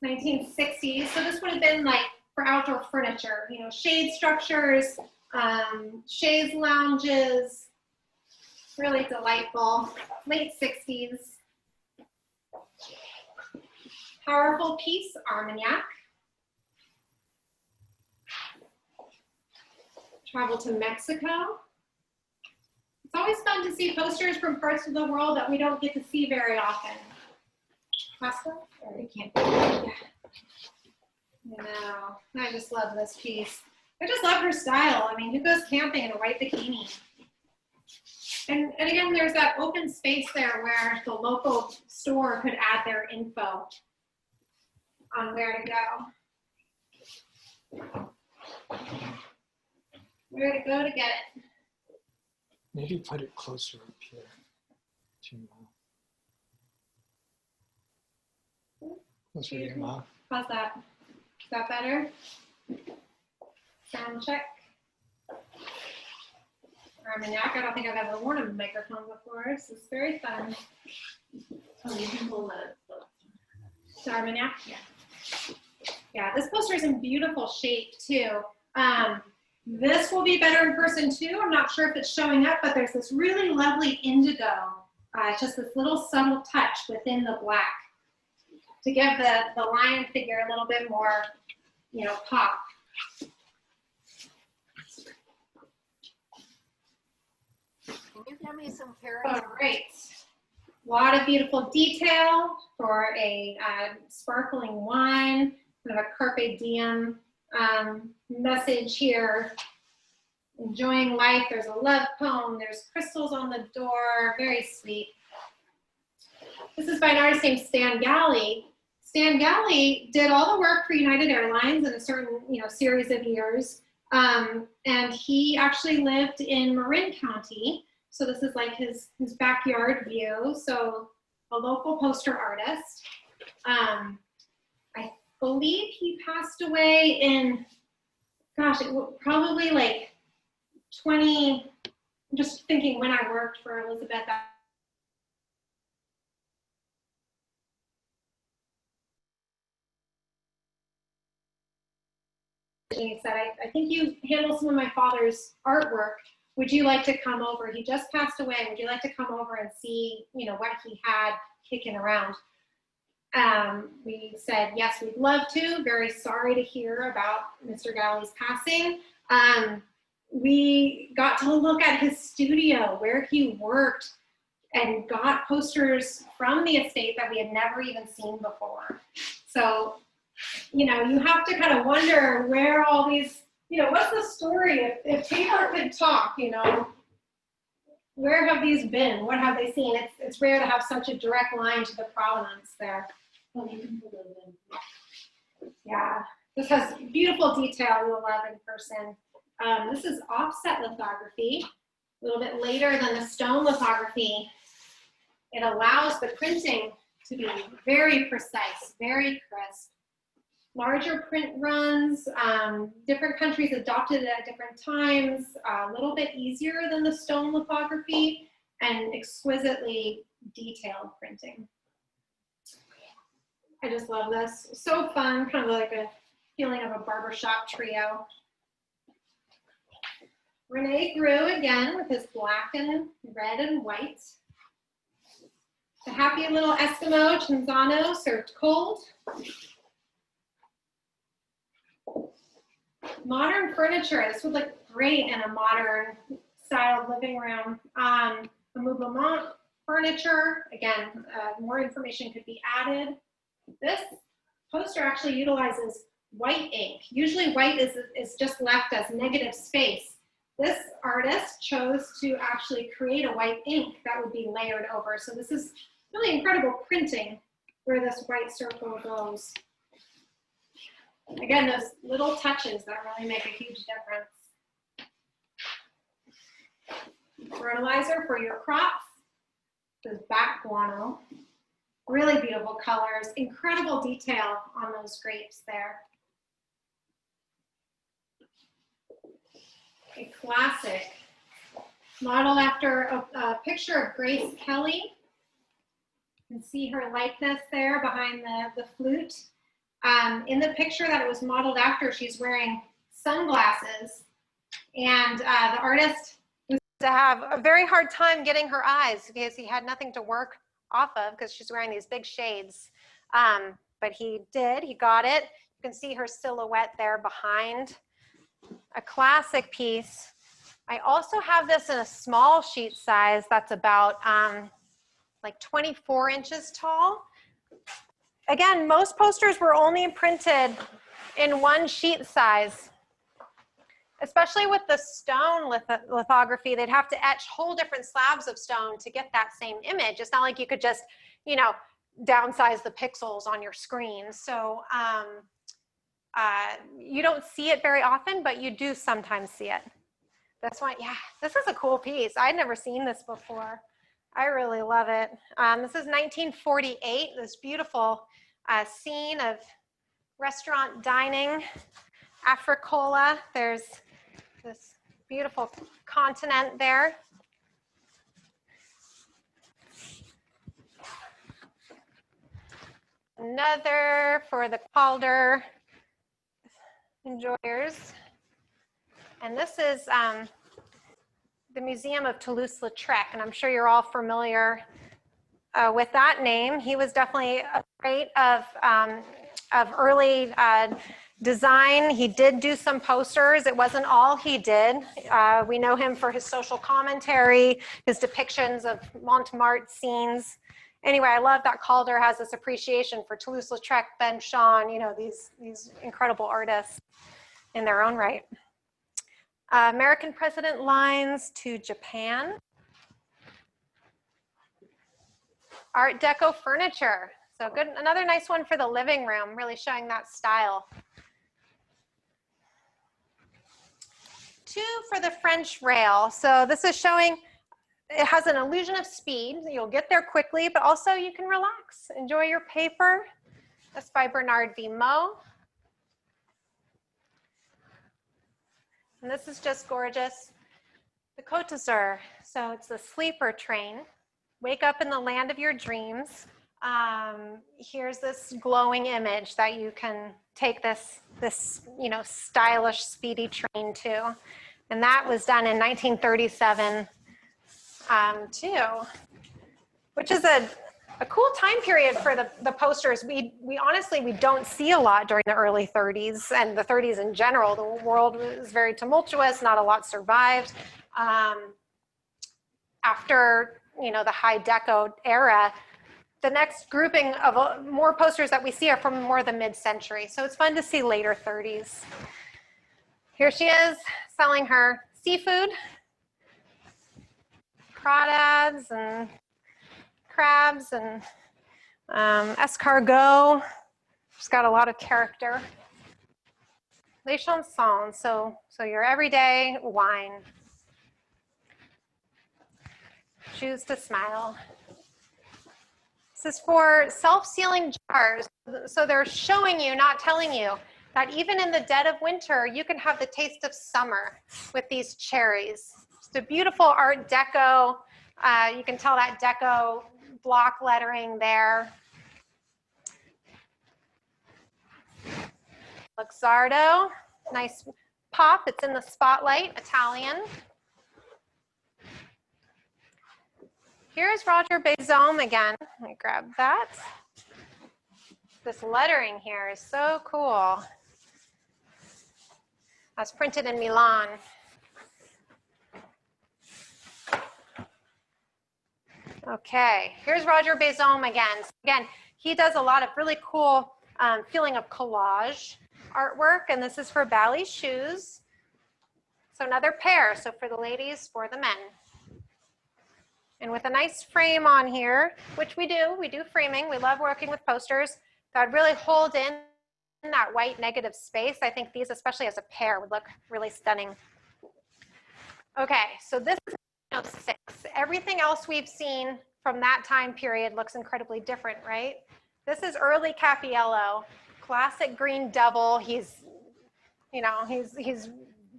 1960s. So this would have been like for outdoor furniture, shade structures, chaise lounges, really delightful. Late 60s. Powerful piece, Armagnac. Travel to Mexico. It's always fun to see posters from parts of the world that we don't get to see very often. Pasta? Or you can't. Yeah. I just love this piece. I just love her style. I mean, who goes camping in a white bikini? And again, there's that open space there where the local store could add their info on where to go. Where to go to get it. Maybe put it closer up here. Closer to your mouth. How's that? Is that better? Sound check. Armagnac, I don't think I've ever worn a microphone before, so it's very fun. Oh, you can pull that. Armagnac? Yeah. Yeah, this poster is in beautiful shape too. This will be better in person too. I'm not sure if it's showing up, but there's this really lovely indigo It's just this little subtle touch within the black to give the lion figure a little bit more, you know, pop. Can you give me some carrots? All right. A lot of beautiful detail for a sparkling wine, kind of a carpe diem message here. Enjoying life. There's a love poem. There's crystals on the door. Very sweet. This is by an artist named Stan Galley. Stan Galley did all the work for United Airlines in a certain, you know, series of years. And he actually lived in Marin County. So this is like his backyard view. So a local poster artist. I believe he passed away in, gosh, it was probably like 20, I'm just thinking when I worked for Elizabeth. He said, I think you handle some of my father's artwork. Would you like to come over? He just passed away. Would you like to come over and see, you know, what he had kicking around? We said, yes, we'd love to. Very sorry to hear about Mr. Galley's passing. We got to look at his studio where he worked and got posters from the estate that we had never even seen before. So, you know, you have to kind of wonder where all these, you know, what's the story? If paper could talk, you know, where have these been? What have they seen? It's rare to have such a direct line to the provenance there. Yeah, this has beautiful detail you'll love in person. This is offset lithography, a little bit later than the stone lithography. It allows the printing to be very precise, very crisp. Larger print runs, different countries adopted it at different times, a little bit easier than the stone lithography, and exquisitely detailed printing. I just love this. So fun, kind of like a feeling of a barbershop trio. Renee Ravo again with his black and red and white. The happy little Eskimo Chinzano served cold. Modern furniture. This would look great in a modern style living room. Ameublement furniture. Again, more information could be added. This poster actually utilizes white ink. Usually white is just left as negative space. This artist chose to actually create a white ink that would be layered over. So this is really incredible printing where this white circle goes. Again, those little touches that really make a huge difference. Fertilizer for your crops. This is back guano. Really beautiful colors, incredible detail on those grapes there. A classic, modeled after a picture of Grace Kelly. You can see her likeness there behind the flute. In the picture that it was modeled after, she's wearing sunglasses, and the artist was to have a very hard time getting her eyes because he had nothing to work off of because she's wearing these big shades. But he got it. You can see her silhouette there behind. A classic piece. I also have this in a small sheet size that's about like 24 inches tall. Again, most posters were only printed in one sheet size. Especially with the stone lithography, they'd have to etch whole different slabs of stone to get that same image. It's not like you could just, you know, downsize the pixels on your screen. So you don't see it very often, but you do sometimes see it. That's why, yeah, this is a cool piece. I'd never seen this before. I really love it. This is 1948, this beautiful scene of restaurant dining, Africola. There's this beautiful continent there. Another for the Calder enjoyers. And this is the Museum of Toulouse-Lautrec, and I'm sure you're all familiar with that name. He was definitely a great of early design. He did do some posters. It wasn't all he did. We know him for his social commentary, his depictions of Montmartre scenes. Anyway, I love that Calder has this appreciation for Toulouse-Lautrec, Ben Shahn, you know, these incredible artists in their own right. American President lines to Japan. Art Deco furniture. So good, another nice one for the living room, really showing that style. 2 for the French rail. So this is showing, it has an illusion of speed. You'll get there quickly, but also you can relax, enjoy your paper. That's by Bernard B Moe. And this is just gorgeous. The Côte d'Azur. So it's the sleeper train. Wake up in the land of your dreams. Here's this glowing image that you can take this you know, stylish, speedy train to. And that was done in 1937 too, which is a cool time period for the posters. We honestly, we don't see a lot during the early 30s and the 30s in general. The world was very tumultuous, not a lot survived. After, you know, the high deco era, the next grouping of more posters that we see are from more the mid-century. So it's fun to see later 30s. Here she is selling her seafood, crawdads and crabs and escargot. She's got a lot of character. Les chansons, so your everyday wine. Choose to smile. This is for self-sealing jars. So they're showing you, not telling you, that even in the dead of winter, you can have the taste of summer with these cherries. It's a beautiful Art Deco. You can tell that Deco block lettering there. Luxardo, nice pop. It's in the spotlight, Italian. Here's Roger Baizome again. Let me grab that. This lettering here is so cool. That's printed in Milan. Okay, here's Roger Baizome again. So again, he does a lot of really cool feeling of collage artwork, and this is for ballet shoes. So another pair, so for the ladies, for the men. And with a nice frame on here, which we do framing. We love working with posters that really hold in that white negative space. I think these, especially as a pair, would look really stunning. Okay, so this is 1906. Everything else we've seen from that time period looks incredibly different, right? This is early Caffiello, classic green devil. He's, you know, he's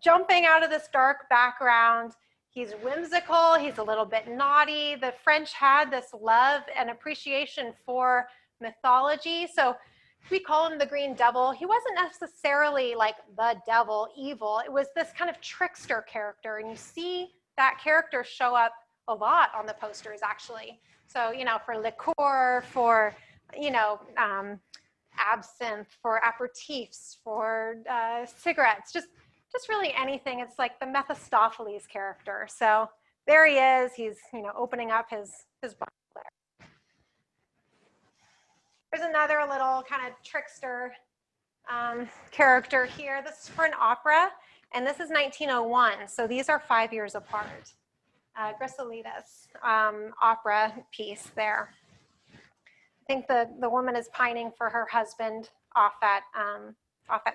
jumping out of this dark background. He's whimsical, he's a little bit naughty. The French had this love and appreciation for mythology. So we call him the Green Devil. He wasn't necessarily like the devil, evil. It was this kind of trickster character. And you see that character show up a lot on the posters, actually. So, you know, for liqueur, for, you know, absinthe, for aperitifs, for cigarettes, just really anything. It's like the Mephistopheles character. So there he is. He's, you know, opening up his bottle there. There's another little kind of trickster character here. This is for an opera, and this is 1901. So these are 5 years apart. Grysolitas opera piece there. I think the woman is pining for her husband off at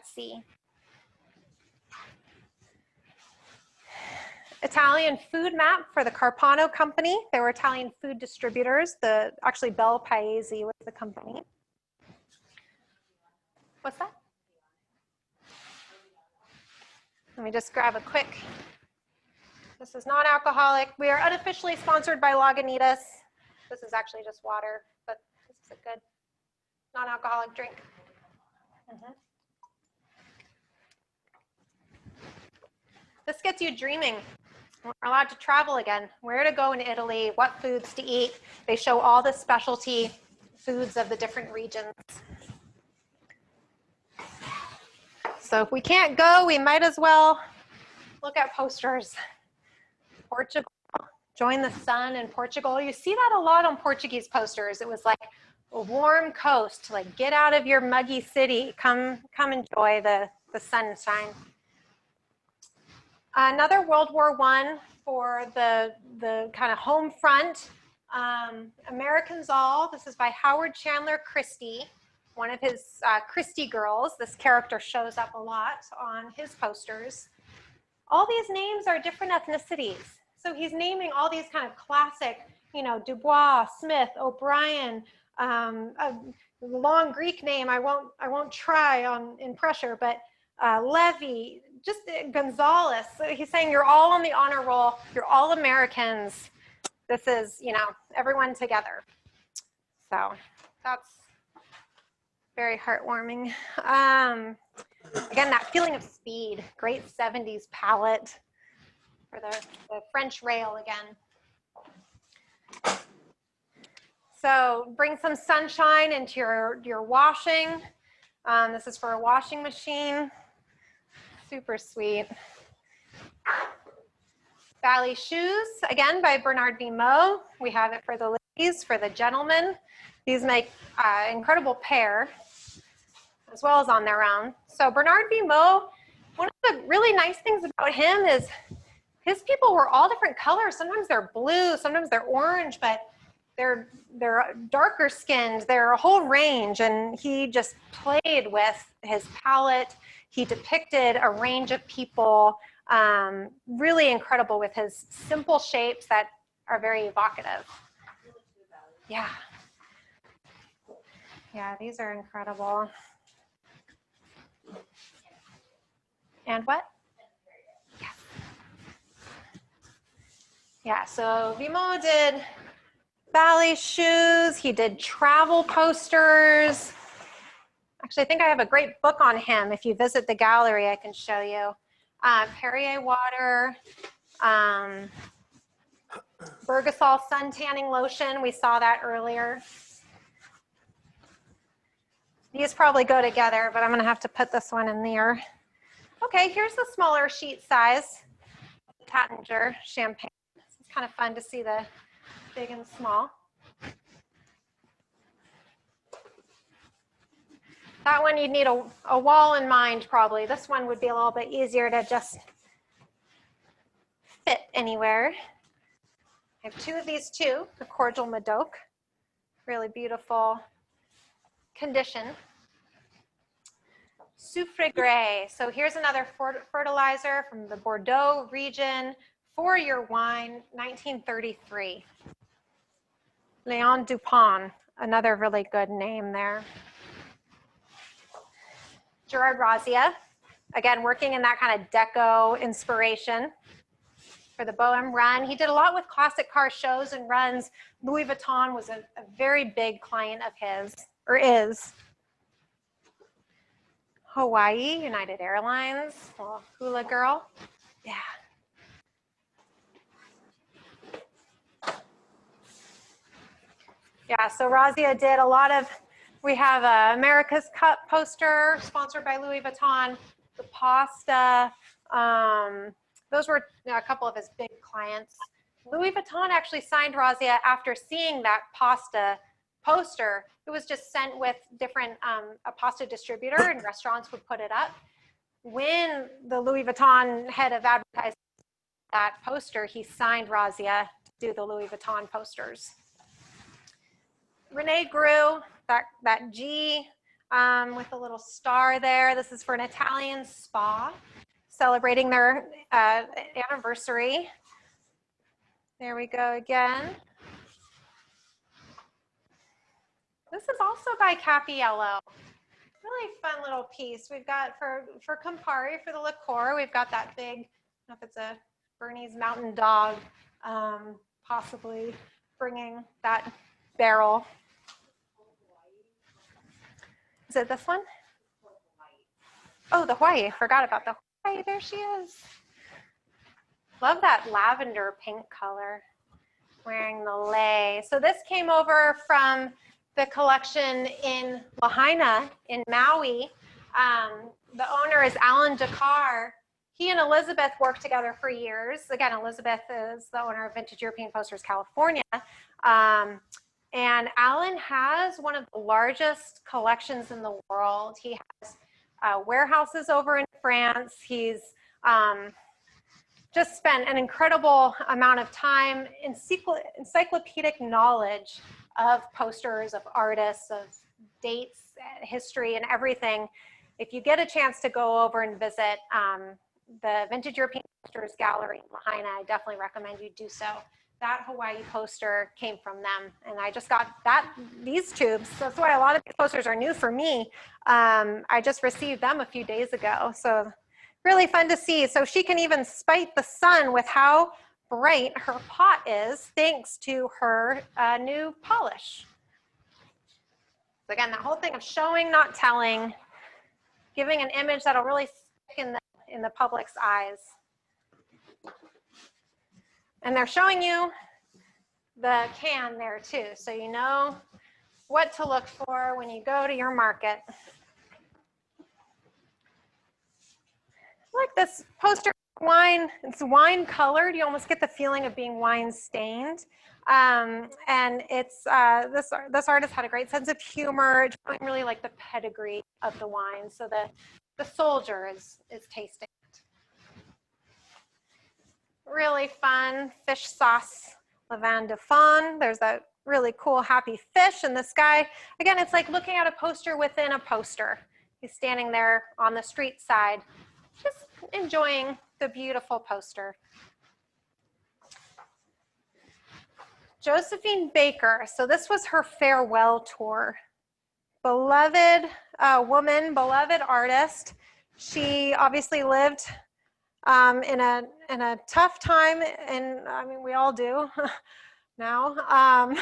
sea. Italian food map for the Carpano company. They were Italian food distributors. Actually, Bel Paese was the company. What's that? Let me just grab a quick. This is non-alcoholic. We are unofficially sponsored by Lagunitas. This is actually just water, but this is a good non-alcoholic drink. This gets you dreaming. We're allowed to travel again. Where to go in Italy, what foods to eat. They show all the specialty foods of the different regions. So if we can't go, we might as well look at posters. Portugal, join the sun in Portugal. You see that a lot on Portuguese posters. It was like a warm coast, like get out of your muggy city, come enjoy the sunshine. Another World War I for the kind of home front. Americans All, this is by Howard Chandler Christie, one of his Christie girls. This character shows up a lot on his posters. All these names are different ethnicities. So he's naming all these kind of classic, you know, Dubois, Smith, O'Brien, a long Greek name I won't try in pressure, but Levy, just Gonzalez. So he's saying you're all on the honor roll. You're all Americans. This is, you know, everyone together. So that's very heartwarming. Again, that feeling of speed, great 70s palette for the French rail again. So bring some sunshine into your washing. This is for a washing machine. Super sweet. Bally shoes, again by Bernard B Moe. We have it for the ladies, for the gentlemen. These make incredible pair, as well as on their own. So Bernard B Moe, one of the really nice things about him is his people were all different colors. Sometimes they're blue, sometimes they're orange, but they're darker skinned. They're a whole range, and he just played with his palette. He depicted a range of people, really incredible with his simple shapes that are very evocative. Yeah. Yeah, these are incredible. And what? Yes. Yeah, so B Moe did ballet shoes. He did travel posters. Actually, I think I have a great book on him. If you visit the gallery, I can show you. Perrier water, Bergasol sun tanning lotion. We saw that earlier. These probably go together, but I'm going to have to put this one in there. Okay, here's the smaller sheet size Tattinger champagne. It's kind of fun to see the big and small. That one you'd need a wall in mind probably. This one would be a little bit easier to just fit anywhere. I have two of these too, the Cordial Medoc. Really beautiful condition. Soufre Gray. So here's another fertilizer from the Bordeaux region, 4-year wine, 1933. Léon Dupont, another really good name there. Gerard Rosia, again, working in that kind of deco inspiration for the Bohème run. He did a lot with classic car shows and runs. Louis Vuitton was a very big client of his, or is. Hawaii, United Airlines, little hula girl. Yeah. Yeah, so Rosia did a lot of, we have America's Cup poster sponsored by Louis Vuitton, the pasta. Those were a couple of his big clients. Louis Vuitton actually signed Rosia after seeing that pasta poster. It was just sent with different, a pasta distributor, and restaurants would put it up. When the Louis Vuitton head of advertising that poster, he signed Rosia to do the Louis Vuitton posters. Renee Grew, that G with a little star there. This is for an Italian spa celebrating their anniversary. There we go again. This is also by Cappiello. Really fun little piece. We've got for Campari, for the liqueur, we've got that big, I don't know if it's a Bernese Mountain Dog, possibly bringing that barrel. Is it this one? Oh, the Hawaii. I forgot about the Hawaii. There she is. Love that lavender pink color. Wearing the lei. So this came over from the collection in Lahaina in Maui. The owner is Alan Dakar. He and Elizabeth worked together for years. Again, Elizabeth is the owner of Vintage European Posters California. And Alan has one of the largest collections in the world. He has warehouses over in France. He's just spent an incredible amount of time, encyclopedic knowledge of posters, of artists, of dates, history, and everything. If you get a chance to go over and visit the Vintage European Posters Gallery in Lahaina, I definitely recommend you do so. That Hawaii poster came from them, and I just got these tubes. That's why a lot of these posters are new for me. I just received them a few days ago, so really fun to see. So she can even spite the sun with how bright her pot is, thanks to her new polish. So again, that whole thing of showing, not telling, giving an image that'll really stick in the public's eyes. And they're showing you the can there too, so you know what to look for when you go to your market. Like this poster, wine, it's wine colored. You almost get the feeling of being wine stained. And it's, this artist had a great sense of humor, really like the pedigree of the wine. So the soldier is tasting it. Really fun fish sauce, levain de faune. There's that really cool happy fish in the sky. Again, it's like looking at a poster within a poster. He's standing there on the street side, just enjoying the beautiful poster. Josephine Baker. So this was her farewell tour. Beloved woman, beloved artist. She obviously lived in a tough time, and I mean, we all do now.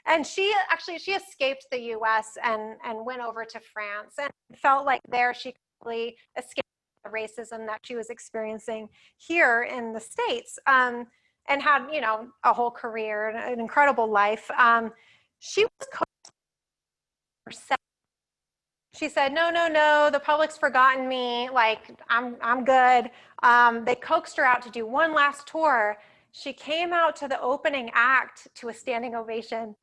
And she escaped the U.S. and went over to France, and felt like there she really escaped the racism that she was experiencing here in the States, and had, you know, a whole career, an incredible life. She was herself. She said, no, the public's forgotten me. Like, I'm good. They coaxed her out to do one last tour. She came out to the opening act to a standing ovation,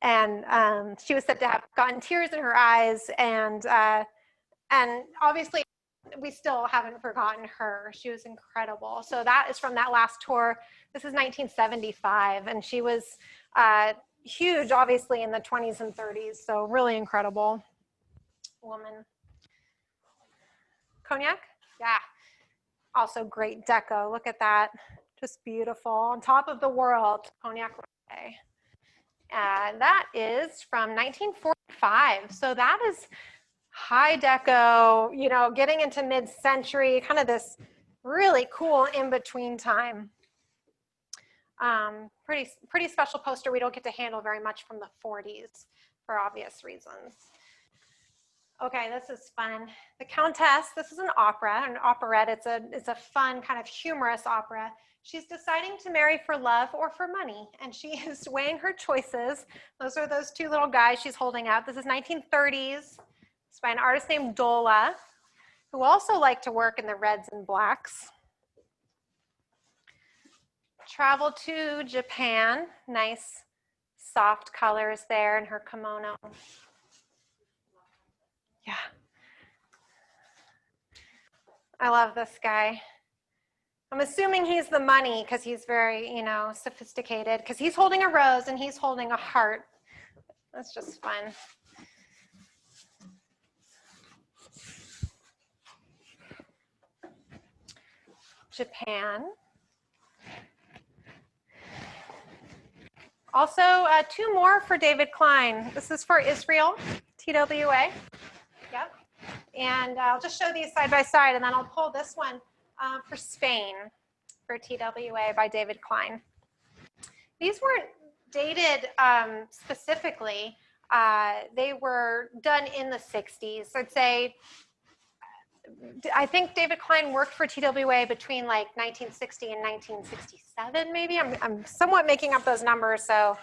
and she was said to have gotten tears in her eyes, and obviously we still haven't forgotten her. She was incredible. So that is from that last tour. This is 1975, and she was huge, obviously, in the 20s and 30s. So really incredible woman. Cognac? Yeah. Also great deco. Look at that. Just beautiful. On top of the world, Cognac Rosé. That is from 1945. So that is high deco, you know, getting into mid-century, kind of this really cool in-between time. Pretty special poster we don't get to handle very much from the 40s for obvious reasons. Okay, this is fun. The Countess, this is an opera, an operetta. It's a fun, kind of humorous opera. She's deciding to marry for love or for money, and she is weighing her choices. Those are those two little guys she's holding up. This is 1930s. It's by an artist named Dola, who also liked to work in the reds and blacks. Travel to Japan. Nice soft colors there in her kimono. Yeah. I love this guy. I'm assuming he's the money because he's very, you know, sophisticated, because he's holding a rose and he's holding a heart. That's just fun. Japan. Also, two more for David Klein. This is for Israel, TWA. Yep. And I'll just show these side by side, and then I'll pull this one for Spain, for TWA by David Klein. These weren't dated specifically. They were done in the 60s. So I'd say I think David Klein worked for TWA between like 1960 and 1967, maybe. I'm somewhat making up those numbers, so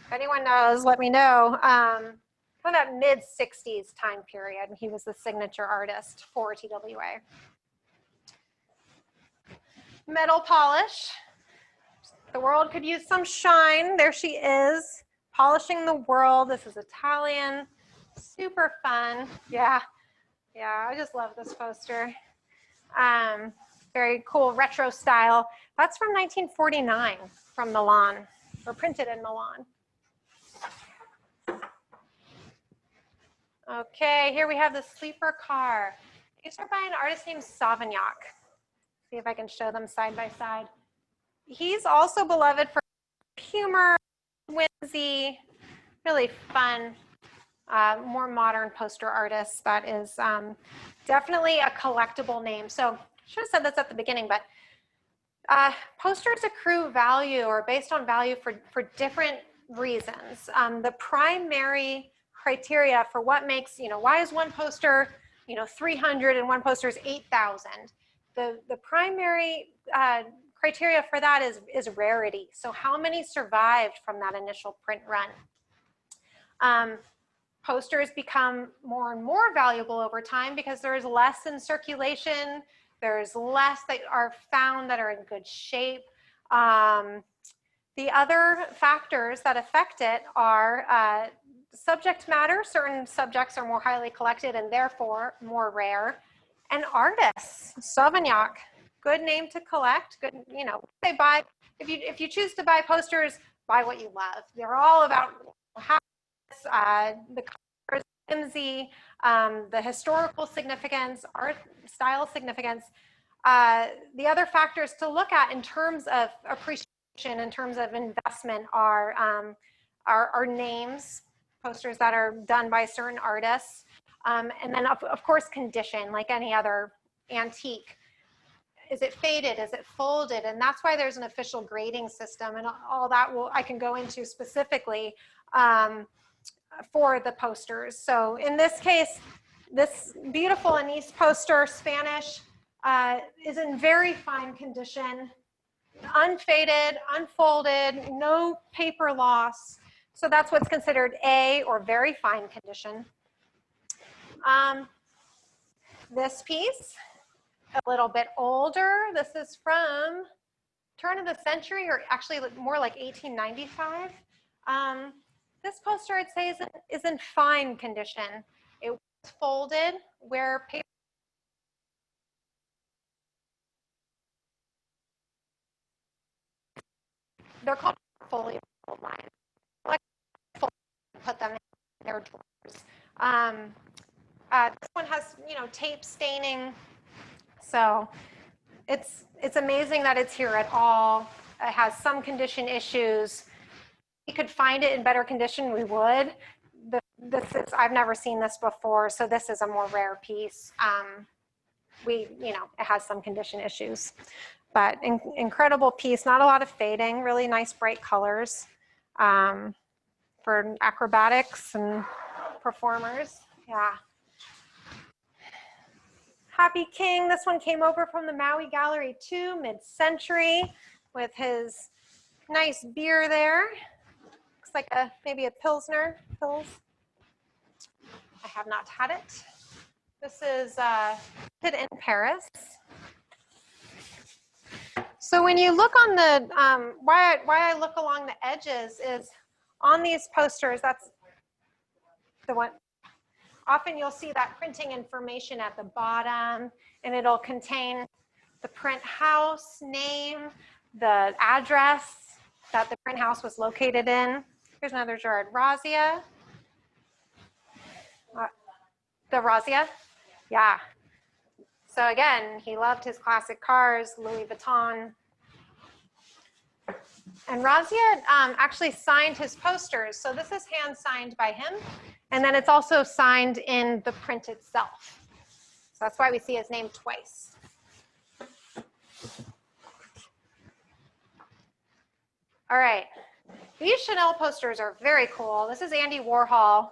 if anyone knows, let me know. From that mid-60s time period, he was the signature artist for TWA. Metal polish. The world could use some shine. There she is, polishing the world. This is Italian, super fun. Yeah, I just love this poster. Very cool retro style. That's from 1949 from Milan, or printed in Milan. Okay, here we have the sleeper car. These are by an artist named Savignac. See if I can show them side by side. He's also beloved for humor, whimsy, really fun, more modern poster artist. That is definitely a collectible name. So I should have said this at the beginning, but posters accrue value or based on value for different reasons. The primary criteria for what makes, why is one poster, 300 and one poster is 8,000? The primary criteria for that is rarity. So how many survived from that initial print run? Posters become more and more valuable over time because there's less in circulation. There's less that are found that are in good shape. The other factors that affect it are subject matter. Certain subjects are more highly collected and therefore more rare. And artists, Savignac, good name to collect. Good, they buy. If you choose to buy posters, buy what you love. They're all about the colors, whimsy, the historical significance, art style significance. The other factors to look at in terms of appreciation, in terms of investment, are names, posters that are done by certain artists, and then of course condition, like any other antique. Is it faded? Is it folded? And that's why there's an official grading system, and all that I can go into specifically for the posters. So in this case, this beautiful Anise poster, Spanish, is in very fine condition, unfaded, unfolded, no paper loss. So that's what's considered A, or very fine condition. This piece, a little bit older. This is from turn of the century, or actually more like 1895. This poster, I'd say, is in fine condition. It was folded where paper. They're called portfolio lines. Put them in their drawers. This one has, tape staining. So it's amazing that it's here at all. It has some condition issues. If we could find it in better condition, we would. I've never seen this before, so this is a more rare piece. It has some condition issues, but incredible piece. Not a lot of fading, really nice bright colors for acrobatics and performers. Yeah. Happy King, this one came over from the Maui Gallery too, mid-century, with his nice beer there. Looks like maybe a Pilsner. I have not had it. This is in Paris. So when you look on the, why I look along the edges is on these posters, that's the one. Often you'll see that printing information at the bottom, and it'll contain the print house name, the address that the print house was located in. Here's another Gerard Rosia. The Rosia? Yeah. So again, he loved his classic cars, Louis Vuitton. And Rosia actually signed his posters. So this is hand signed by him. And then it's also signed in the print itself. So that's why we see his name twice. All right. These Chanel posters are very cool. This is Andy Warhol.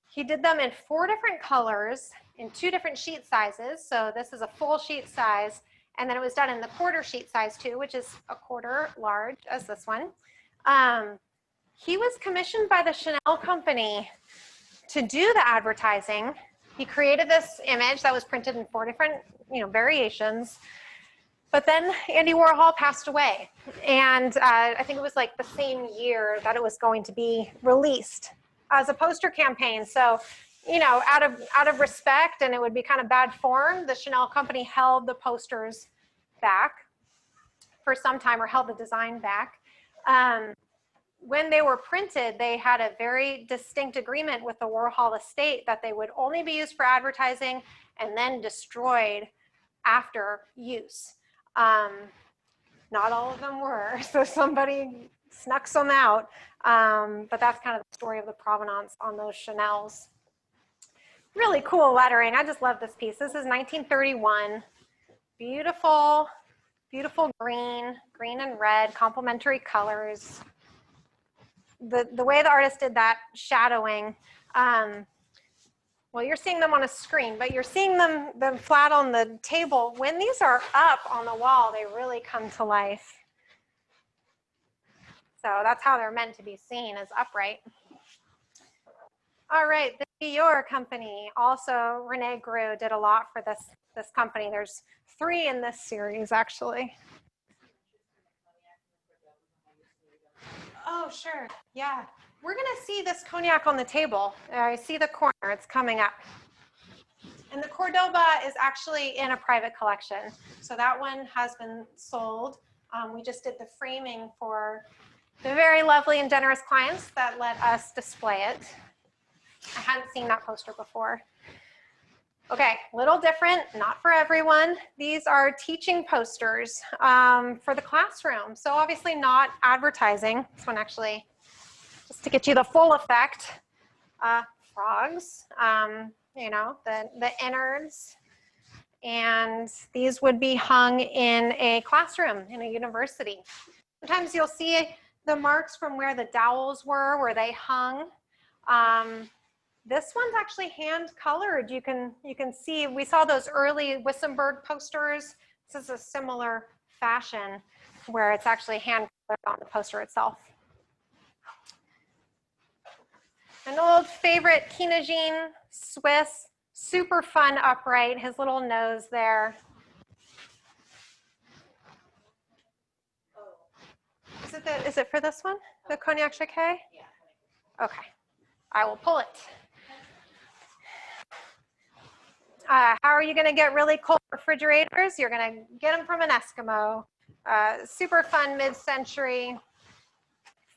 He did them in 4 different colors. in 2 different sheet sizes. So this is a full sheet size, and then it was done in the quarter sheet size too, which is a quarter large as this one. He was commissioned by the Chanel company to do the advertising. He created this image that was printed in 4 different, variations. But then Andy Warhol passed away, and I think it was like the same year that it was going to be released as a poster campaign. So, out of respect, and it would be kind of bad form, the Chanel company held the posters back for some time, or held the design back. When they were printed, they had a very distinct agreement with the Warhol estate that they would only be used for advertising and then destroyed after use. Not all of them were, so somebody snuck some out. But that's kind of the story of the provenance on those Chanels. Really cool lettering. I just love this piece. This is 1931. Beautiful, beautiful green and red, complementary colors. The way the artist did that shadowing, well, you're seeing them on a screen, but you're seeing them flat on the table. When these are up on the wall, they really come to life. So that's how they're meant to be seen, as upright. All right, the Dior company. Also, Renee Ravo did a lot for this company. There's 3 in this series, actually. Oh, sure, yeah. We're gonna see this cognac on the table. I see the corner, it's coming up. And the Cordoba is actually in a private collection. So that one has been sold. We just did the framing for the very lovely and generous clients that let us display it. I hadn't seen that poster before. Okay, little different, not for everyone. These are teaching posters for the classroom. So obviously not advertising. This one actually, just to get you the full effect. Frogs, the innards. And these would be hung in a classroom in a university. Sometimes you'll see the marks from where the dowels were, where they hung. This one's actually hand colored. You can see, we saw those early Wissenberg posters. This is a similar fashion where it's actually hand colored on the poster itself. An old favorite, Kinagine, Swiss, super fun upright, his little nose there. Is it for this one, the Cognac Jacques? Yeah. Okay, I will pull it. How are you gonna get really cold refrigerators? You're gonna get them from an Eskimo. Super fun mid-century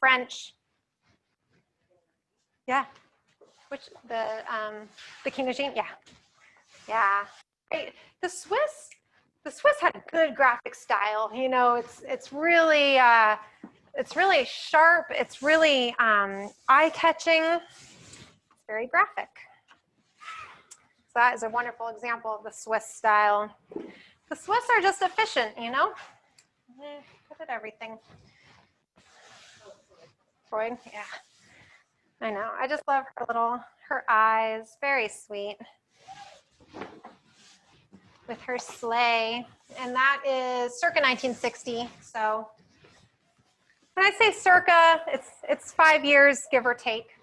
French. Yeah, which the Kinagine, yeah. Great. The Swiss had good graphic style. It's really sharp. It's really eye-catching. It's very graphic. So that is a wonderful example of the Swiss style. The Swiss are just efficient, Good at everything. Freud, yeah. I know. I just love her eyes. Very sweet. With her sleigh. And that is circa 1960. So when I say circa, it's 5 years, give or take.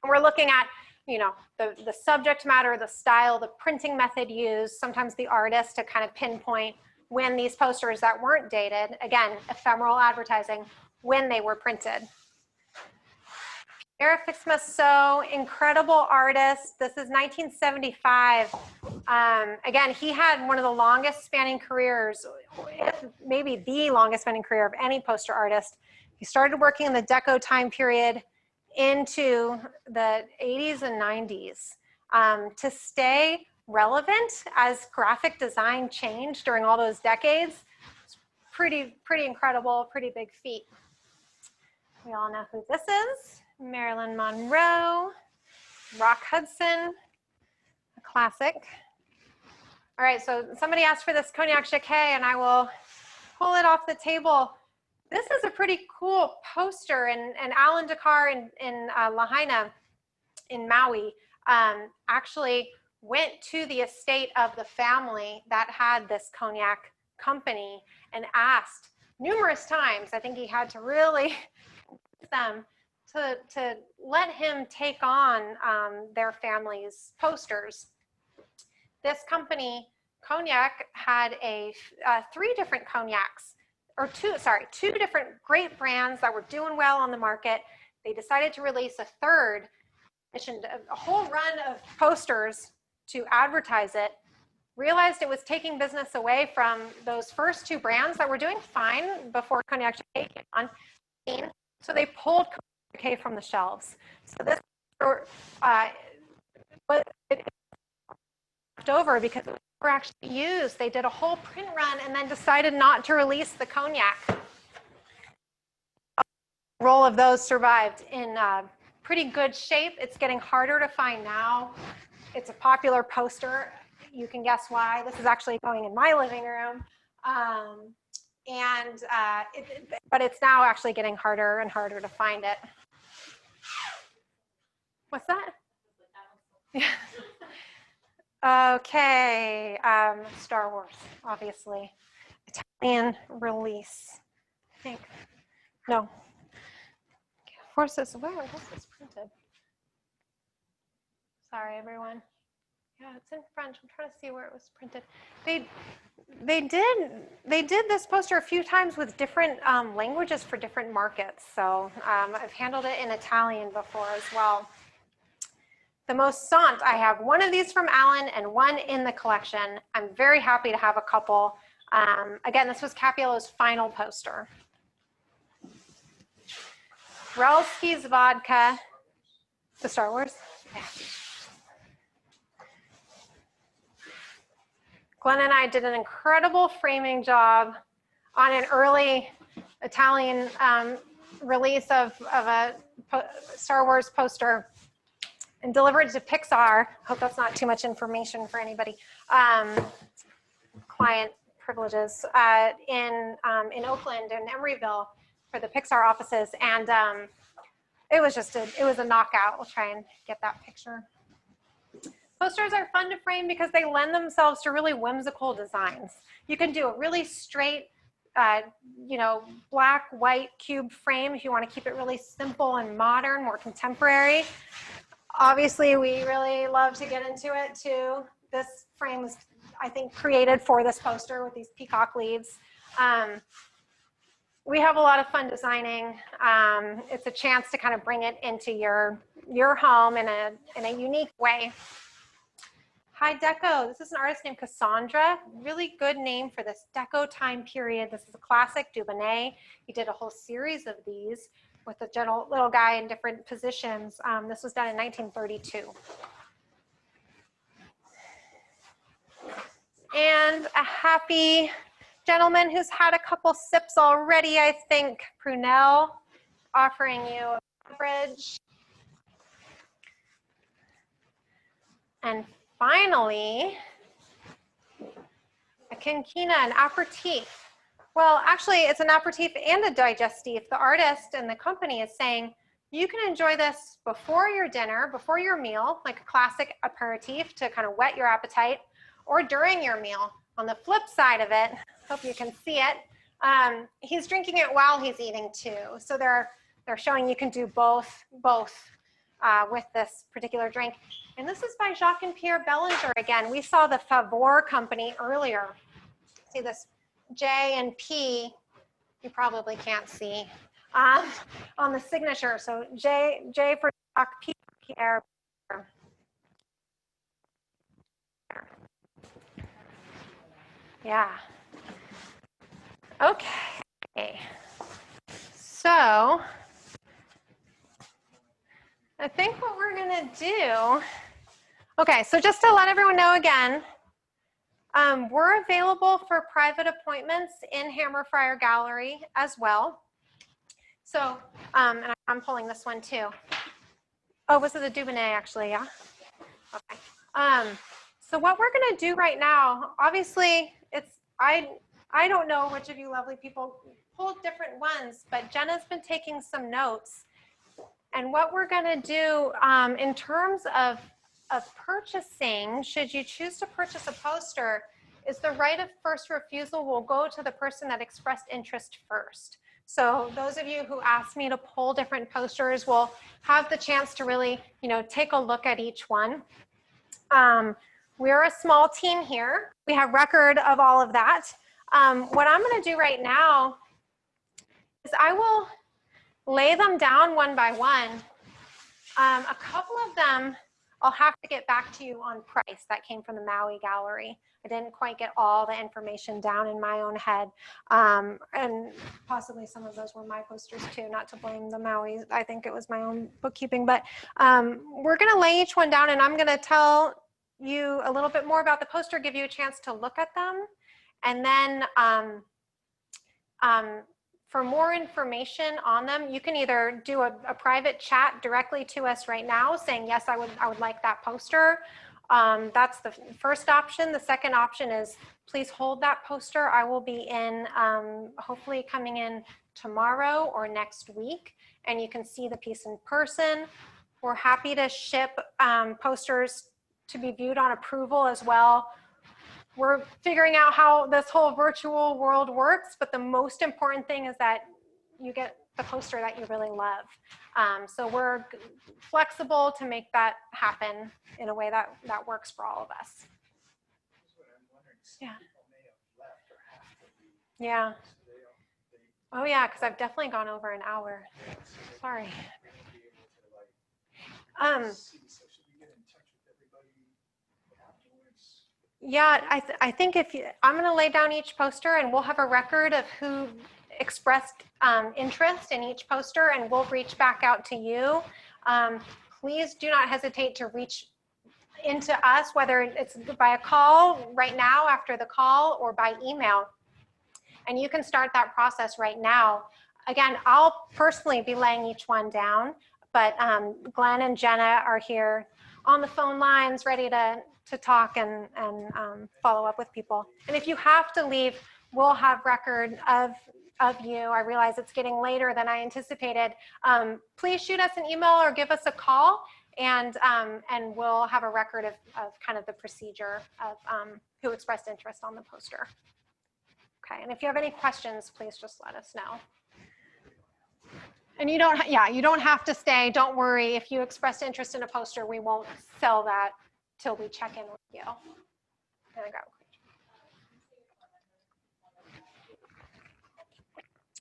And we're looking at, the subject matter, the style, the printing method used, sometimes the artist to kind of pinpoint when these posters that weren't dated, again, ephemeral advertising, when they were printed. Pierre Fix-Masseau, incredible artist. This is 1975. Again, he had one of the longest spanning careers, maybe the longest spanning career of any poster artist. He started working in the Deco time period into the 80s and 90s. To stay relevant as graphic design changed during all those decades, it's pretty incredible, pretty big feat. We all know who this is. Marilyn Monroe, Rock Hudson, a classic. All right, so somebody asked for this Cognac Jacques, and I will pull it off the table. This is a pretty cool poster, and Alan Dakar in Lahaina in Maui actually went to the estate of the family that had this cognac company and asked numerous times, I think he had to really them to let him take on their family's posters. This company, Cognac, had three different cognacs, or two different great brands that were doing well on the market. They decided to release a third, a whole run of posters to advertise it, realized it was taking business away from those first two brands that were doing fine before Cognac came on, so they pulled Cognac from the shelves. So this was left over because it was never actually used. They did a whole print run and then decided not to release the Cognac. A roll of those survived in pretty good shape. It's getting harder to find now. It's a popular poster. You can guess why. This is actually going in my living room. But it's now actually getting harder and harder to find it. What's that? Yeah. Okay, Star Wars, obviously. Italian release, I think. No. Forces, where was this printed? Sorry, everyone. Yeah, it's in French. I'm trying to see where it was printed. They did this poster a few times with different languages for different markets. So I've handled it in Italian before as well. The Moussant, I have one of these from Alan and one in the collection. I'm very happy to have a couple. Again, this was Capiello's final poster. Relsky's Vodka, the Star Wars. Yeah. Glenn and I did an incredible framing job on an early Italian release of a Star Wars poster and delivered it to Pixar. Hope that's not too much information for anybody. Client privileges in Oakland and Emeryville for the Pixar offices, and it was a knockout. We'll try and get that picture. Posters are fun to frame because they lend themselves to really whimsical designs. You can do a really straight, black, white cube frame if you want to keep it really simple and modern, more contemporary. Obviously, we really love to get into it too. This frame was, I think, created for this poster with these peacock leaves. We have a lot of fun designing. It's a chance to kind of bring it into your home in a unique way. Hi Deco, this is an artist named Cassandra. Really good name for this Deco time period. This is a classic Dupont. He did a whole series of these with a gentle little guy in different positions. This was done in 1932. And a happy gentleman who's had a couple sips already, I think, Prunell, offering you a beverage. And finally, a quinquina, an aperitif. Well, actually, it's an aperitif and a digestif. The artist and the company is saying, you can enjoy this before your dinner, before your meal, like a classic aperitif to kind of whet your appetite, or during your meal. On the flip side of it, hope you can see it, he's drinking it while he's eating too. So they're showing you can do both with this particular drink. And this is by Jacques and Pierre Bellinger again. We saw the Favor company earlier. See this J and P, you probably can't see on the signature. So J for Jacques, P for Pierre. Yeah. Okay. So I think what we're gonna do, okay, so just to let everyone know again, we're available for private appointments in Hammerfriar Gallery as well. So, and I'm pulling this one too. Oh, was it the Dubonnet actually, yeah? Okay. So what we're gonna do right now, obviously I don't know which of you lovely people pulled different ones, but Jenna's been taking some notes. And what we're gonna do in terms of of purchasing, should you choose to purchase a poster, is the right of first refusal will go to the person that expressed interest first. So those of you who asked me to pull different posters will have the chance to really, take a look at each one. We're a small team here. We have record of all of that. What I'm going to do right now is I will lay them down one by one. A couple of them, I'll have to get back to you on price. That came from the Maui Gallery. I didn't quite get all the information down in my own head. And possibly some of those were my posters too, not to blame the Maui. I think it was my own bookkeeping. But we're going to lay each one down, and I'm going to tell you a little bit more about the poster, give you a chance to look at them. And then for more information on them, you can either do a private chat directly to us right now saying, yes, I would like that poster. That's the first option. The second option is please hold that poster. I will be in, hopefully coming in tomorrow or next week, and you can see the piece in person. We're happy to ship posters to be viewed on approval as well. We're figuring out how this whole virtual world works, but the most important thing is that you get the poster that you really love. So we're flexible to make that happen in a way that works for all of us. Yeah. Yeah. Oh yeah, because I've definitely gone over an hour. Sorry. Yeah, I think I'm going to lay down each poster, and we'll have a record of who expressed interest in each poster, and we'll reach back out to you. Please do not hesitate to reach into us, whether it's by a call right now after the call or by email. And you can start that process right now. Again, I'll personally be laying each one down, but Glenn and Jenna are here on the phone lines ready to talk and follow up with people. And if you have to leave, we'll have record of you. I realize it's getting later than I anticipated. Please shoot us an email or give us a call, and we'll have a record of kind of the procedure of who expressed interest on the poster. Okay, and if you have any questions, please just let us know. And you don't have to stay. Don't worry. If you expressed interest in a poster, we won't sell that till we check in with you.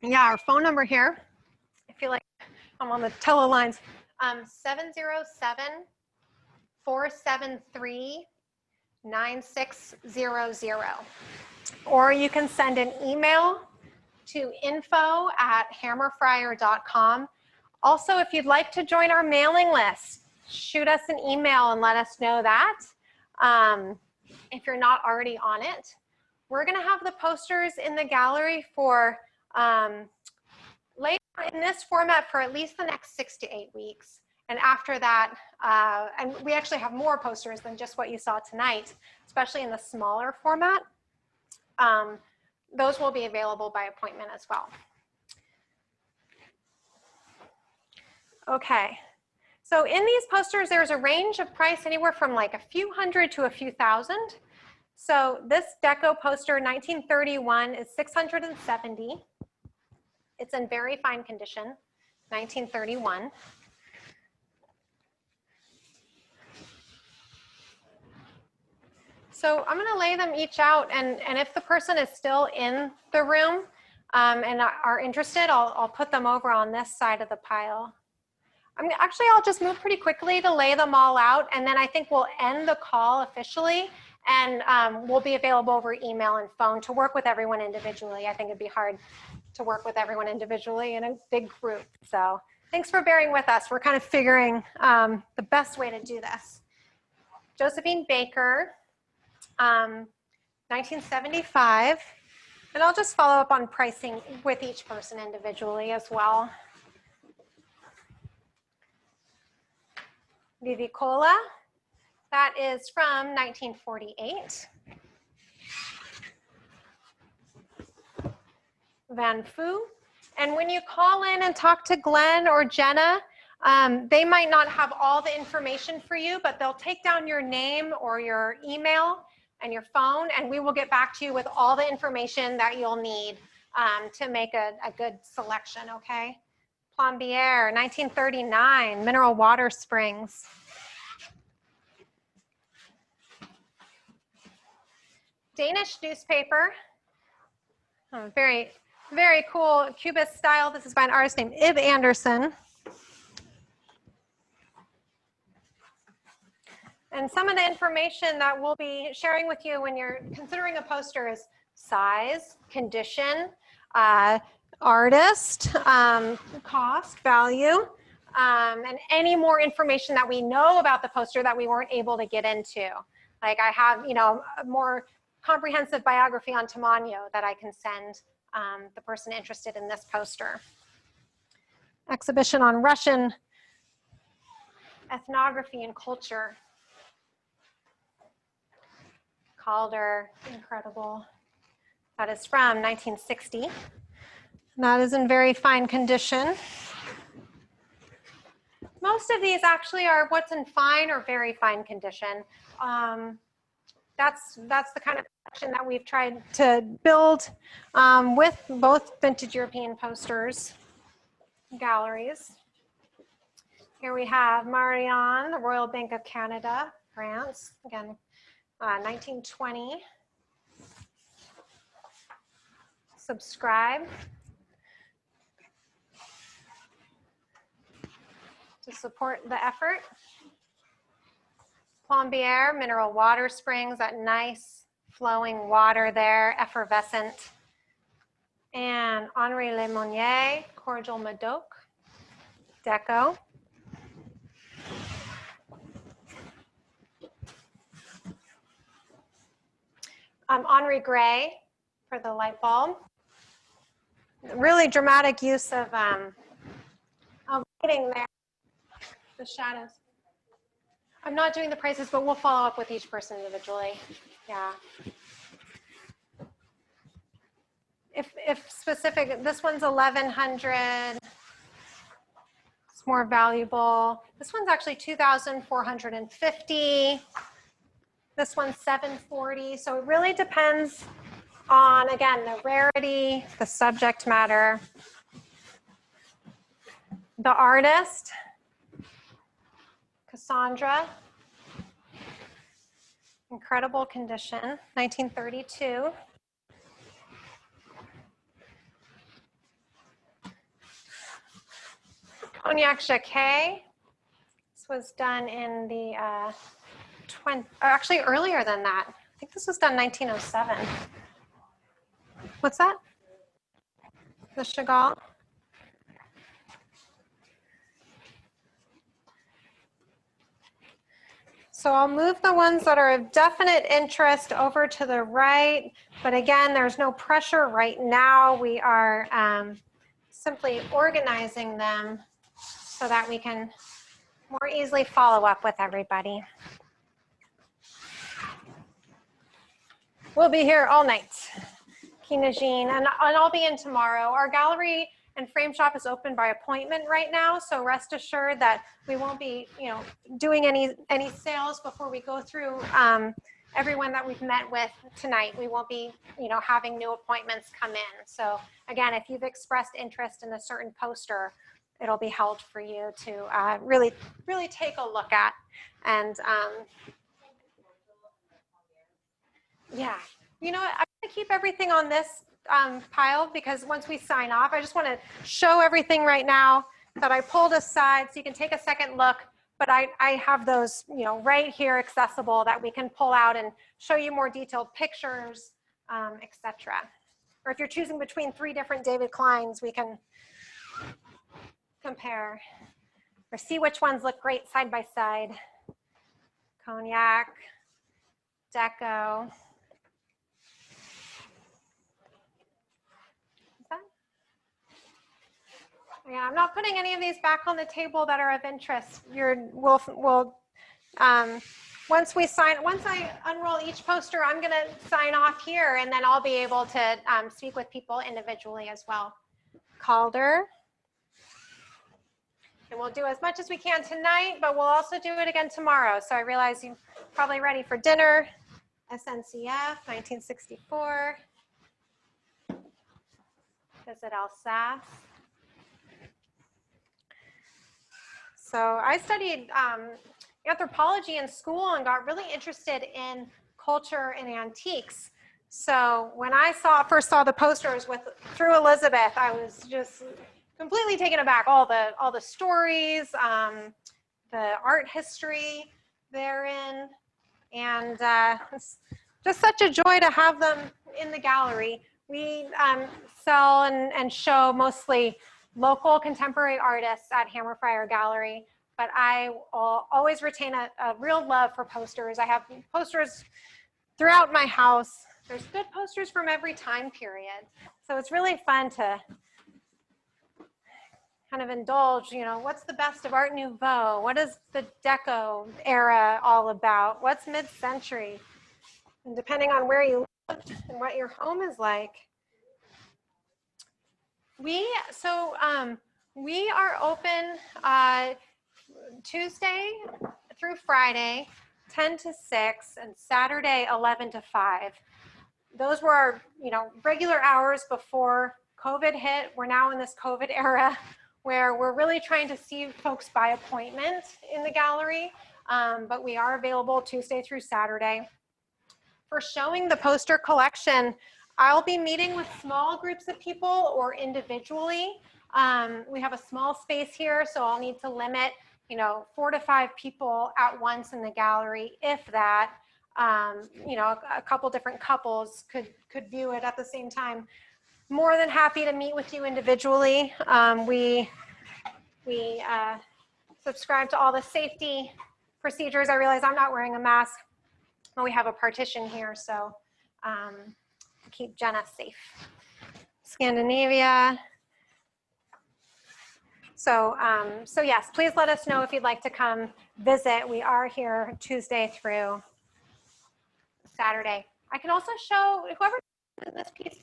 Yeah, our phone number here. I feel like I'm on the tele lines. 707-473-9600. Or you can send an email to info@hammerfriar.com. Also, if you'd like to join our mailing list, shoot us an email and let us know that. If you're not already on it, we're going to have the posters in the gallery for later in this format for at least the next 6 to 8 weeks. And after that, and we actually have more posters than just what you saw tonight, especially in the smaller format. Those will be available by appointment as well. Okay. So in these posters, there's a range of price anywhere from like a few hundred to a few thousand. So this deco poster, 1931, is $670. It's in very fine condition, 1931. So I'm going to lay them each out, and if the person is still in the room and are interested, I'll put them over on this side of the pile. I'll just move pretty quickly to lay them all out, and then I think we'll end the call officially, and we'll be available over email and phone to work with everyone individually. I think it'd be hard to work with everyone individually in a big group. So thanks for bearing with us. We're kind of figuring the best way to do this. Josephine Baker, 1975, and I'll just follow up on pricing with each person individually as well. Vivicola, that is from 1948. Van Fu, and when you call in and talk to Glenn or Jenna, They might not have all the information for you, but they'll take down your name or your email and your phone, and we will get back to you with all the information that you'll need to make a good selection, okay? Plombier, 1939, mineral water springs. Danish newspaper, very, very cool Cubist style. This is by an artist named Ib Anderson. And some of the information that we'll be sharing with you when you're considering a poster is size, condition, artist, cost, value, and any more information that we know about the poster that we weren't able to get into. Like I have, you know, a more comprehensive biography on Tamagno that I can send the person interested in this poster. Exhibition on Russian ethnography and culture. Calder, incredible. That is from 1960. And that is in very fine condition. Most of these actually are what's in fine or very fine condition. That's the kind of collection that we've tried to build with both vintage European posters, galleries. Here we have Marianne, the Royal Bank of Canada, France, again, 1920. Subscribe to support the effort. Plombier, mineral water springs, that nice flowing water there, effervescent. And Henri Lemonnier, cordial Medoc, Deco. Henri Gray for the light bulb. Really dramatic use of lighting there, the shadows. I'm not doing the prices, but we'll follow up with each person individually. Yeah. If specific, this one's 1,100. It's more valuable. This one's actually 2,450. This one's 740. So it really depends on, again, the rarity, the subject matter, the artist. Cassandra, incredible condition, 1932. Cognac Jacques, this was done in the actually earlier than that. I think this was done 1907. What's that? The Chagall. So I'll move the ones that are of definite interest over to the right, but again, there's no pressure right now. We are simply organizing them so that we can more easily follow up with everybody. We'll be here all night, Kinajin, and I'll be in tomorrow. Our gallery and frame shop is open by appointment right now, so rest assured that we won't be, you know, doing any sales before we go through everyone that we've met with tonight. We won't be, you know, having new appointments come in. So again, if you've expressed interest in a certain poster, it'll be held for you to really take a look at. And yeah, you know what, I'm gonna keep everything on this pile because once we sign off, I just want to show everything right now that I pulled aside so you can take a second look, but I have those, you know, right here accessible that we can pull out and show you more detailed pictures, etc. Or if you're choosing between 3 different David Kleins, we can compare or see which ones look great side by side. Cognac, Deco. Yeah, I'm not putting any of these back on the table that are of interest. Once I unroll each poster, I'm going to sign off here, and then I'll be able to speak with people individually as well. Calder, And we'll do as much as we can tonight, but we'll also do it again tomorrow. So I realize you're probably ready for dinner. SNCF, 1964. Visit Alsace. So I studied anthropology in school and got really interested in culture and antiques. So when I first saw the posters through Elizabeth, I was just completely taken aback. All the stories, the art history therein, and it's just such a joy to have them in the gallery. We sell and show mostly local contemporary artists at Hammerfriar Gallery, but I always retain a real love for posters. I have posters throughout my house. There's good posters from every time period. So it's really fun to kind of indulge, what's the best of Art Nouveau? What is the Deco era all about? What's mid-century? And depending on where you live and what your home is like. We are open Tuesday through Friday, 10 to 6, and Saturday, 11 to 5. Those were our, regular hours before COVID hit. We're now in this COVID era where we're really trying to see folks by appointment in the gallery, but we are available Tuesday through Saturday. For showing the poster collection, I'll be meeting with small groups of people or individually. We have a small space here, so I'll need to limit, 4 to 5 people at once in the gallery, if that. A couple different couples could view it at the same time. More than happy to meet with you individually. We subscribe to all the safety procedures. I realize I'm not wearing a mask, but we have a partition here, so keep Jenna safe. Scandinavia. So yes, please let us know if you'd like to come visit. We are here Tuesday through Saturday. I can also show whoever this piece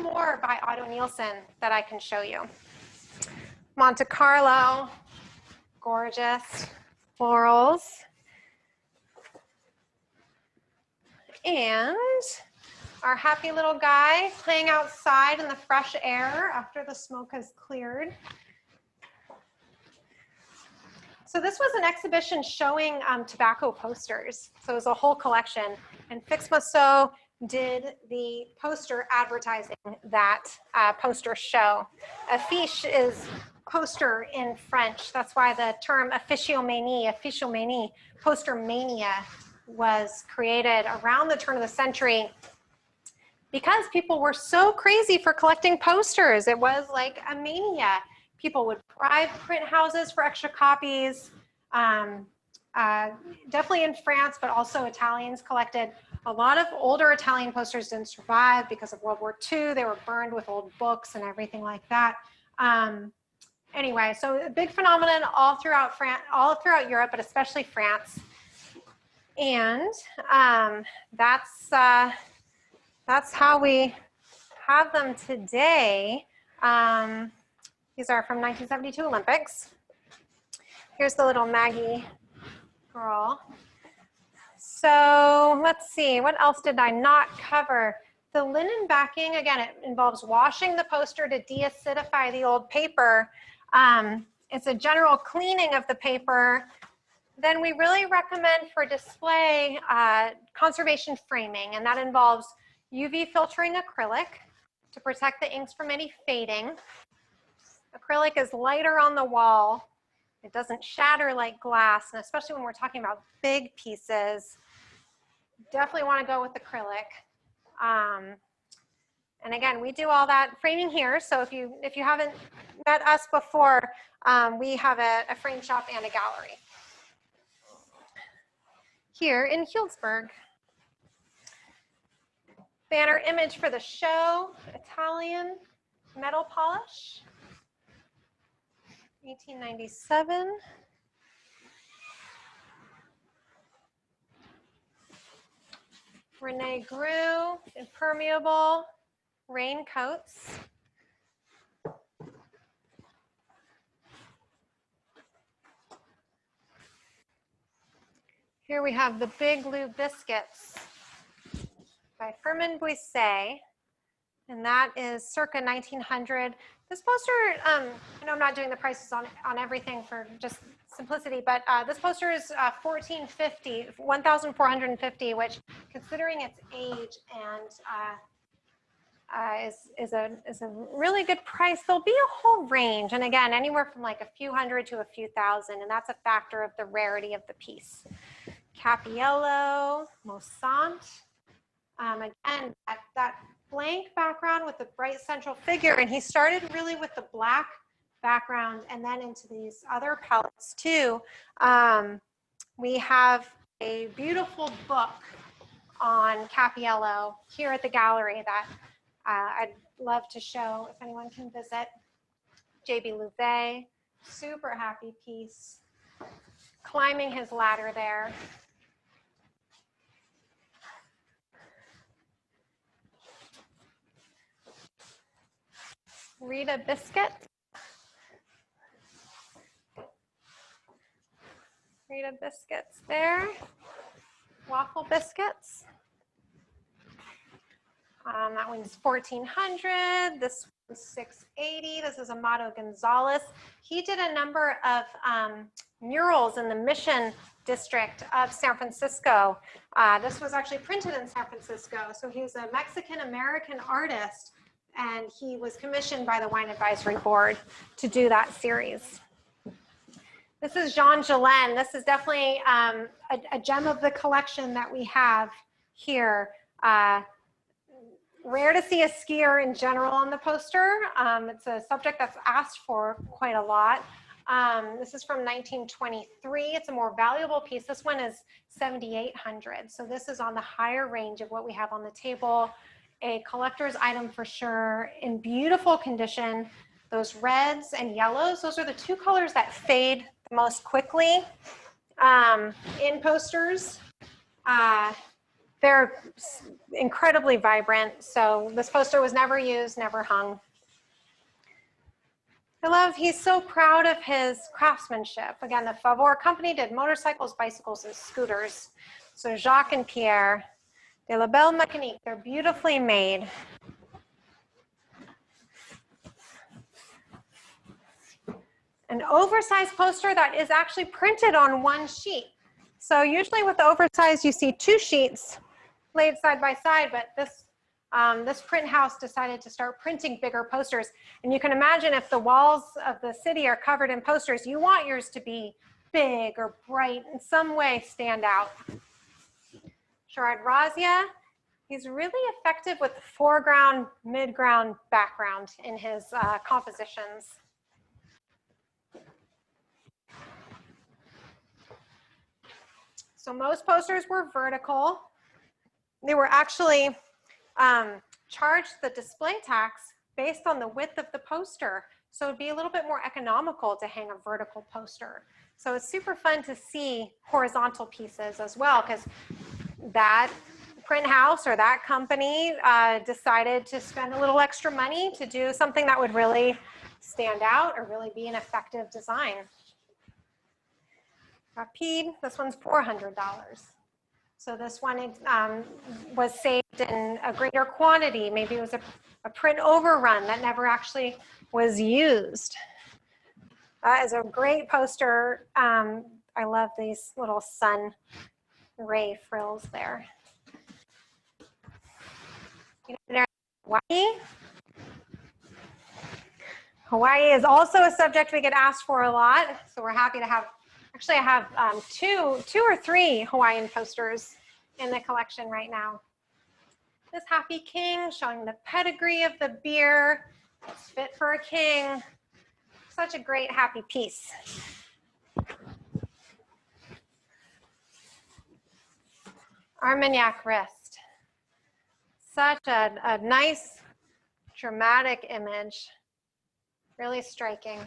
more by Otto Nielsen that I can show you. Monte Carlo, gorgeous florals. And our happy little guy playing outside in the fresh air after the smoke has cleared. So this was an exhibition showing tobacco posters. So it was a whole collection. And Fix Masso did the poster advertising that poster show. Affiche is poster in French. That's why the term affichomanie, poster mania, was created around the turn of the century because people were so crazy for collecting posters. It was like a mania. People would bribe print houses for extra copies. Definitely in France, but also Italians collected. A lot of older Italian posters didn't survive because of World War II. They were burned with old books and everything like that. Anyway, so a big phenomenon all throughout Europe, but especially France. And that's how we have them today. These are from 1972 Olympics. Here's the little Maggie girl. So let's see, what else did I not cover? The linen backing, again, it involves washing the poster to deacidify the old paper. It's a general cleaning of the paper. Then we really recommend for display conservation framing, and that involves UV filtering acrylic to protect the inks from any fading. Acrylic is lighter on the wall. It doesn't shatter like glass, and especially when we're talking about big pieces, definitely want to go with acrylic. And again, we do all that framing here. So if you haven't met us before, we have a frame shop and a gallery here in Healdsburg. Banner image for the show, Italian metal polish, 1897. Renee Grew, impermeable raincoats. Here we have the Big Lou Biscuits by Firmin Buisset, and that is circa 1900. This poster, I know I'm not doing the prices on everything for just simplicity, but this poster is 1,450, which, considering its age and is a really good price. There'll be a whole range, and again, anywhere from like a few hundred to a few thousand, and that's a factor of the rarity of the piece. Cappiello, Moussant. Again, that blank background with the bright central figure, and he started really with the black background and then into these other palettes too. We have a beautiful book on Cappiello here at the gallery that I'd love to show if anyone can visit. J.B. Louvet, super happy piece, climbing his ladder there. Rita Biscuit. Rita Biscuits there. Waffle Biscuits. That one's 1,400. This one's 680. This is Amado Gonzalez. He did a number of murals in the Mission District of San Francisco. This was actually printed in San Francisco. So he's a Mexican-American artist, and he was commissioned by the Wine Advisory Board to do that series. This is Jean Jalen. This is definitely a gem of the collection that we have here. Rare to see a skier in general on the poster. It's a subject that's asked for quite a lot. This is from 1923. It's a more valuable piece. This one is 7,800. So this is on the higher range of what we have on the table. A collector's item for sure, in beautiful condition. Those reds and yellows, those are the two colors that fade the most quickly in posters. They're incredibly vibrant, so this poster was never used, never hung. He's so proud of his craftsmanship. Again, the Favor company did motorcycles, bicycles, and scooters. So Jacques and Pierre, de la Belle Mécanique, they're beautifully made. An oversized poster that is actually printed on one sheet. So usually with the oversized, you see two sheets laid side by side, but this print house decided to start printing bigger posters. And you can imagine if the walls of the city are covered in posters, you want yours to be big or bright, in some way stand out. Gerard Rosia, he's really effective with the foreground, midground, background in his compositions. So most posters were vertical. They were actually charged the display tax based on the width of the poster. So it'd be a little bit more economical to hang a vertical poster. So it's super fun to see horizontal pieces as well, because that print house or that company decided to spend a little extra money to do something that would really stand out or really be an effective design. Rapide, this one's $400. So this one was saved in a greater quantity. Maybe it was a print overrun that never actually was used. That is a great poster. I love these little sun ray frills there. Hawaii. Hawaii is also a subject we get asked for a lot, so we're happy to have. Actually, I have two or three Hawaiian posters in the collection right now. This Happy King showing the pedigree of the beer. It's fit for a king. Such a great happy piece. Armagnac wrist. Such a nice, dramatic image. Really striking.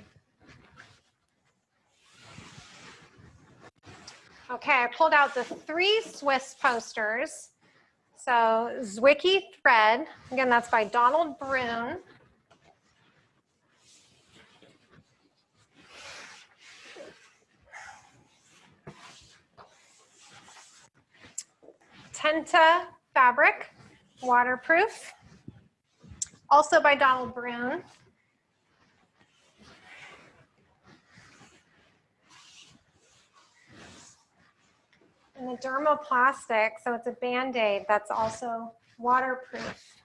Okay, I pulled out the 3 Swiss posters. So Zwicky Thread, again, that's by Donald Brune. Magenta fabric, waterproof. Also by Donald Brune. And the dermoplastic, so it's a Band-Aid that's also waterproof.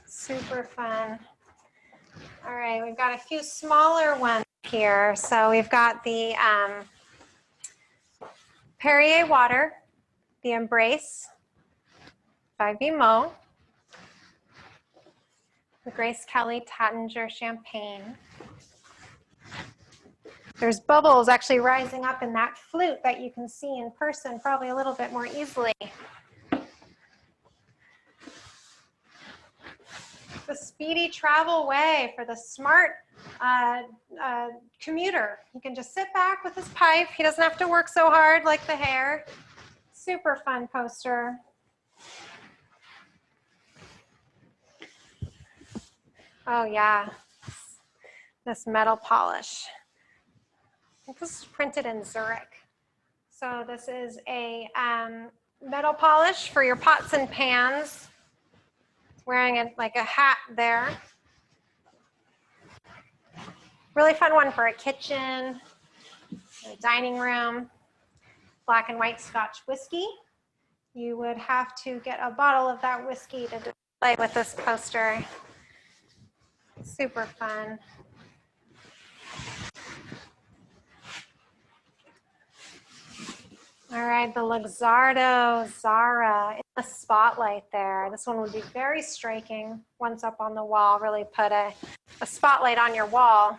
Super fun. All right, we've got a few smaller ones here. So we've got the Perrier water, the Embrace by B Moe, the Grace Kelly Tattinger champagne. There's bubbles actually rising up in that flute that you can see in person probably a little bit more easily. The speedy travel way for the smart commuter. He can just sit back with his pipe. He doesn't have to work so hard like the hair. Super fun poster. Oh yeah, this metal polish. I think this is printed in Zurich. So this is a metal polish for your pots and pans. Wearing it like a hat there. Really fun one for a kitchen, a dining room. Black and white Scotch whiskey. You would have to get a bottle of that whiskey to display with this poster. Super fun. All right, the Luxardo Zara in the spotlight there. This one would be very striking once up on the wall, really put a spotlight on your wall.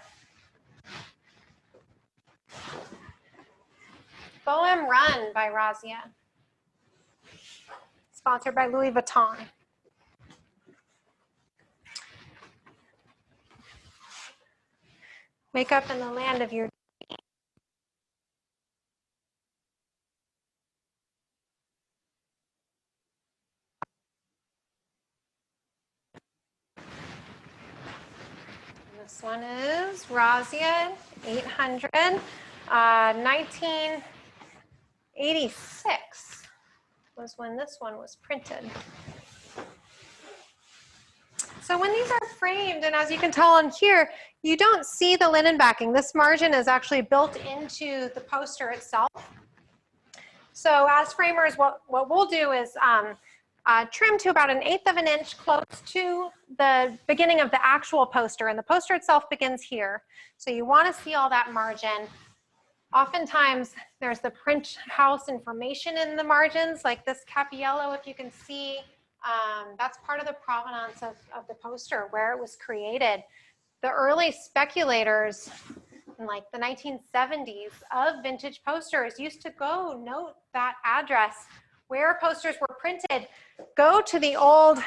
Bohem Run by Rosia. Sponsored by Louis Vuitton. Wake up in the land of your This one is Rosia 800, 1986 was when this one was printed. So when these are framed, and as you can tell on here, you don't see the linen backing. This margin is actually built into the poster itself. So as framers, what we'll do is trim to about 1/8 of an inch close to the beginning of the actual poster, and the poster itself begins here. So you want to see all that margin. Oftentimes there's the print house information in the margins, like this Cappiello, if you can see, that's part of the provenance of the poster, where it was created. The early speculators in like the 1970s of vintage posters used to go note that address where posters were printed, go to the old,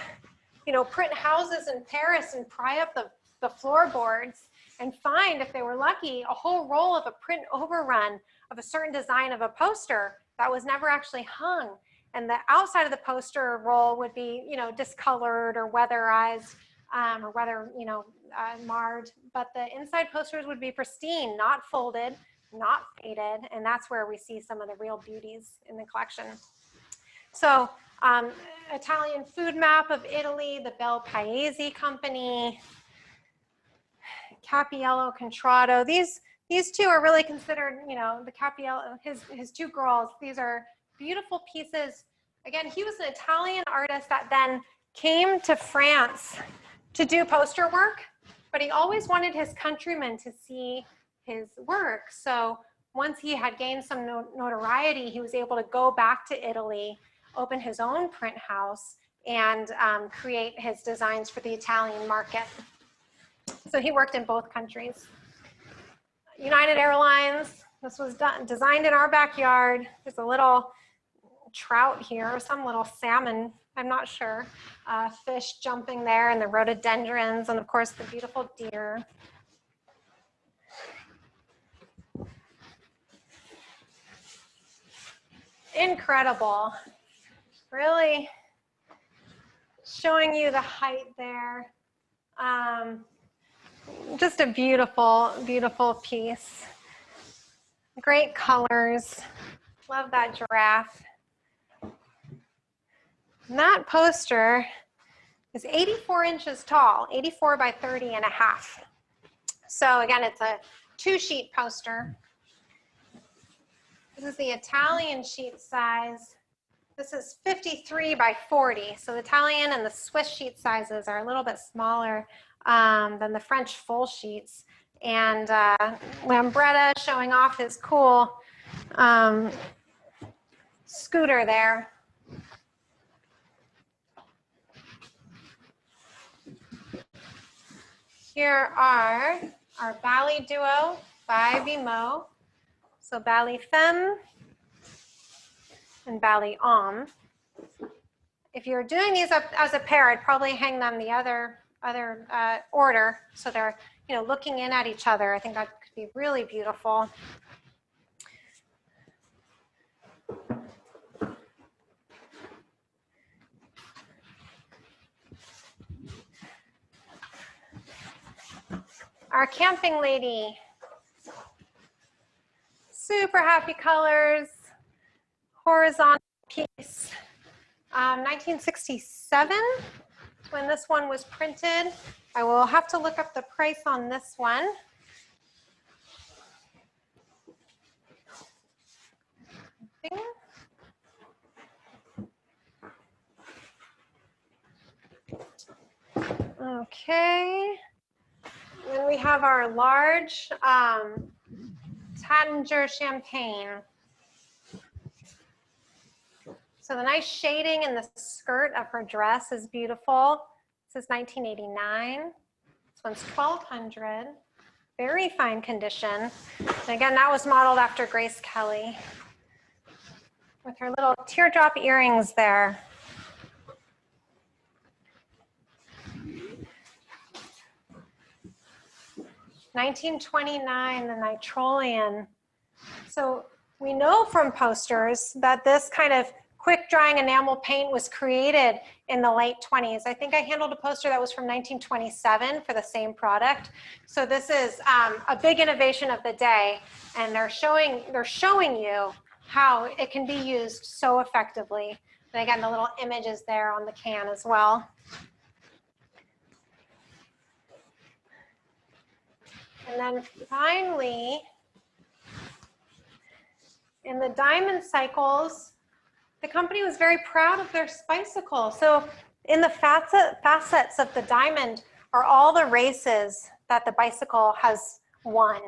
print houses in Paris and pry up the floorboards and find, if they were lucky, a whole roll of a print overrun of a certain design of a poster that was never actually hung. And the outside of the poster roll would be, discolored or weatherized or marred, but the inside posters would be pristine, not folded, not faded, and that's where we see some of the real beauties in the collection. So Italian food map of Italy, the Bel Paese company, Cappiello Contratto. These two are really considered, the Cappiello, his two girls. These are beautiful pieces. Again, he was an Italian artist that then came to France to do poster work, but he always wanted his countrymen to see his work. So once he had gained some notoriety, he was able to go back to Italy, open his own print house, and create his designs for the Italian market. So he worked in both countries. United Airlines, this was designed in our backyard. There's a little trout here, or some little salmon, I'm not sure. Fish jumping there, and the rhododendrons, and of course the beautiful deer. Incredible. Really showing you the height there. Just a beautiful, beautiful piece. Great colors. Love that giraffe. And that poster is 84 inches tall, 84 by 30 and a half. So again, it's a 2-sheet poster. This is the Italian sheet size. This is 53 by 40. So the Italian and the Swiss sheet sizes are a little bit smaller than the French full sheets. And Lambretta showing off his cool scooter there. Here are our ballet duo by B Moe. So ballet femme and ballet homme. If you're doing these up as a pair, I'd probably hang them the other order, so they're looking in at each other. I think that could be really beautiful. Our camping lady. Super happy colors. Horizontal piece. 1967 when this one was printed. I will have to look up the price on this one. Okay. Then we have our large Taittinger champagne. So the nice shading in the skirt of her dress is beautiful. This is 1989. This one's 1200. Very fine condition. And again, that was modeled after Grace Kelly with her little teardrop earrings there. $1929, the Nitrolian. So we know from posters that this kind of quick drying enamel paint was created in the late 20s. I think I handled a poster that was from 1927 for the same product. So this is a big innovation of the day, and they're showing you how it can be used so effectively. And again, the little image is there on the can as well. And then finally, in the diamond cycles, the company was very proud of their bicycle. So in the facets of the diamond are all the races that the bicycle has won,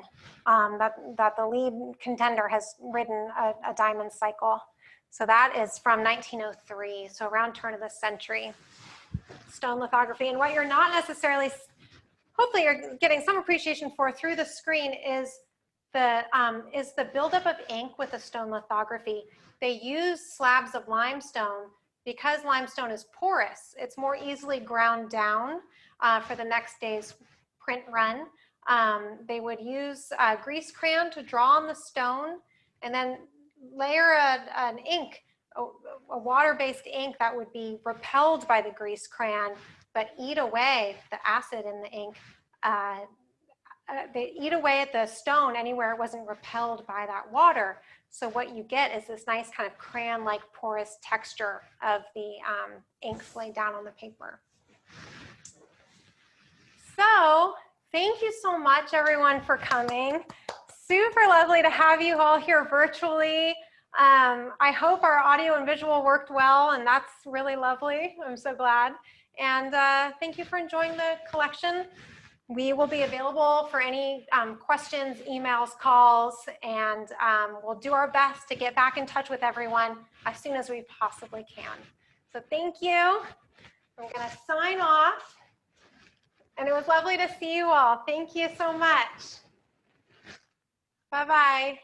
that the lead contender has ridden a diamond cycle. So that is from 1903, so around turn of the century. Stone lithography. And what you're not necessarily, hopefully you're getting some appreciation for through the screen is the buildup of ink with the stone lithography. They use slabs of limestone because limestone is porous. It's more easily ground down for the next day's print run. They would use grease crayon to draw on the stone and then layer an ink, a water-based ink that would be repelled by the grease crayon, but eat away the acid in the ink. They eat away at the stone anywhere it wasn't repelled by that water. So what you get is this nice kind of crayon-like porous texture of the inks laid down on the paper. So thank you so much, everyone, for coming. Super lovely to have you all here virtually. I hope our audio and visual worked well, and that's really lovely. I'm so glad. And thank you for enjoying the collection. We will be available for any questions, emails, calls, and we'll do our best to get back in touch with everyone as soon as we possibly can. So thank you. I'm going to sign off. And it was lovely to see you all. Thank you so much. Bye-bye.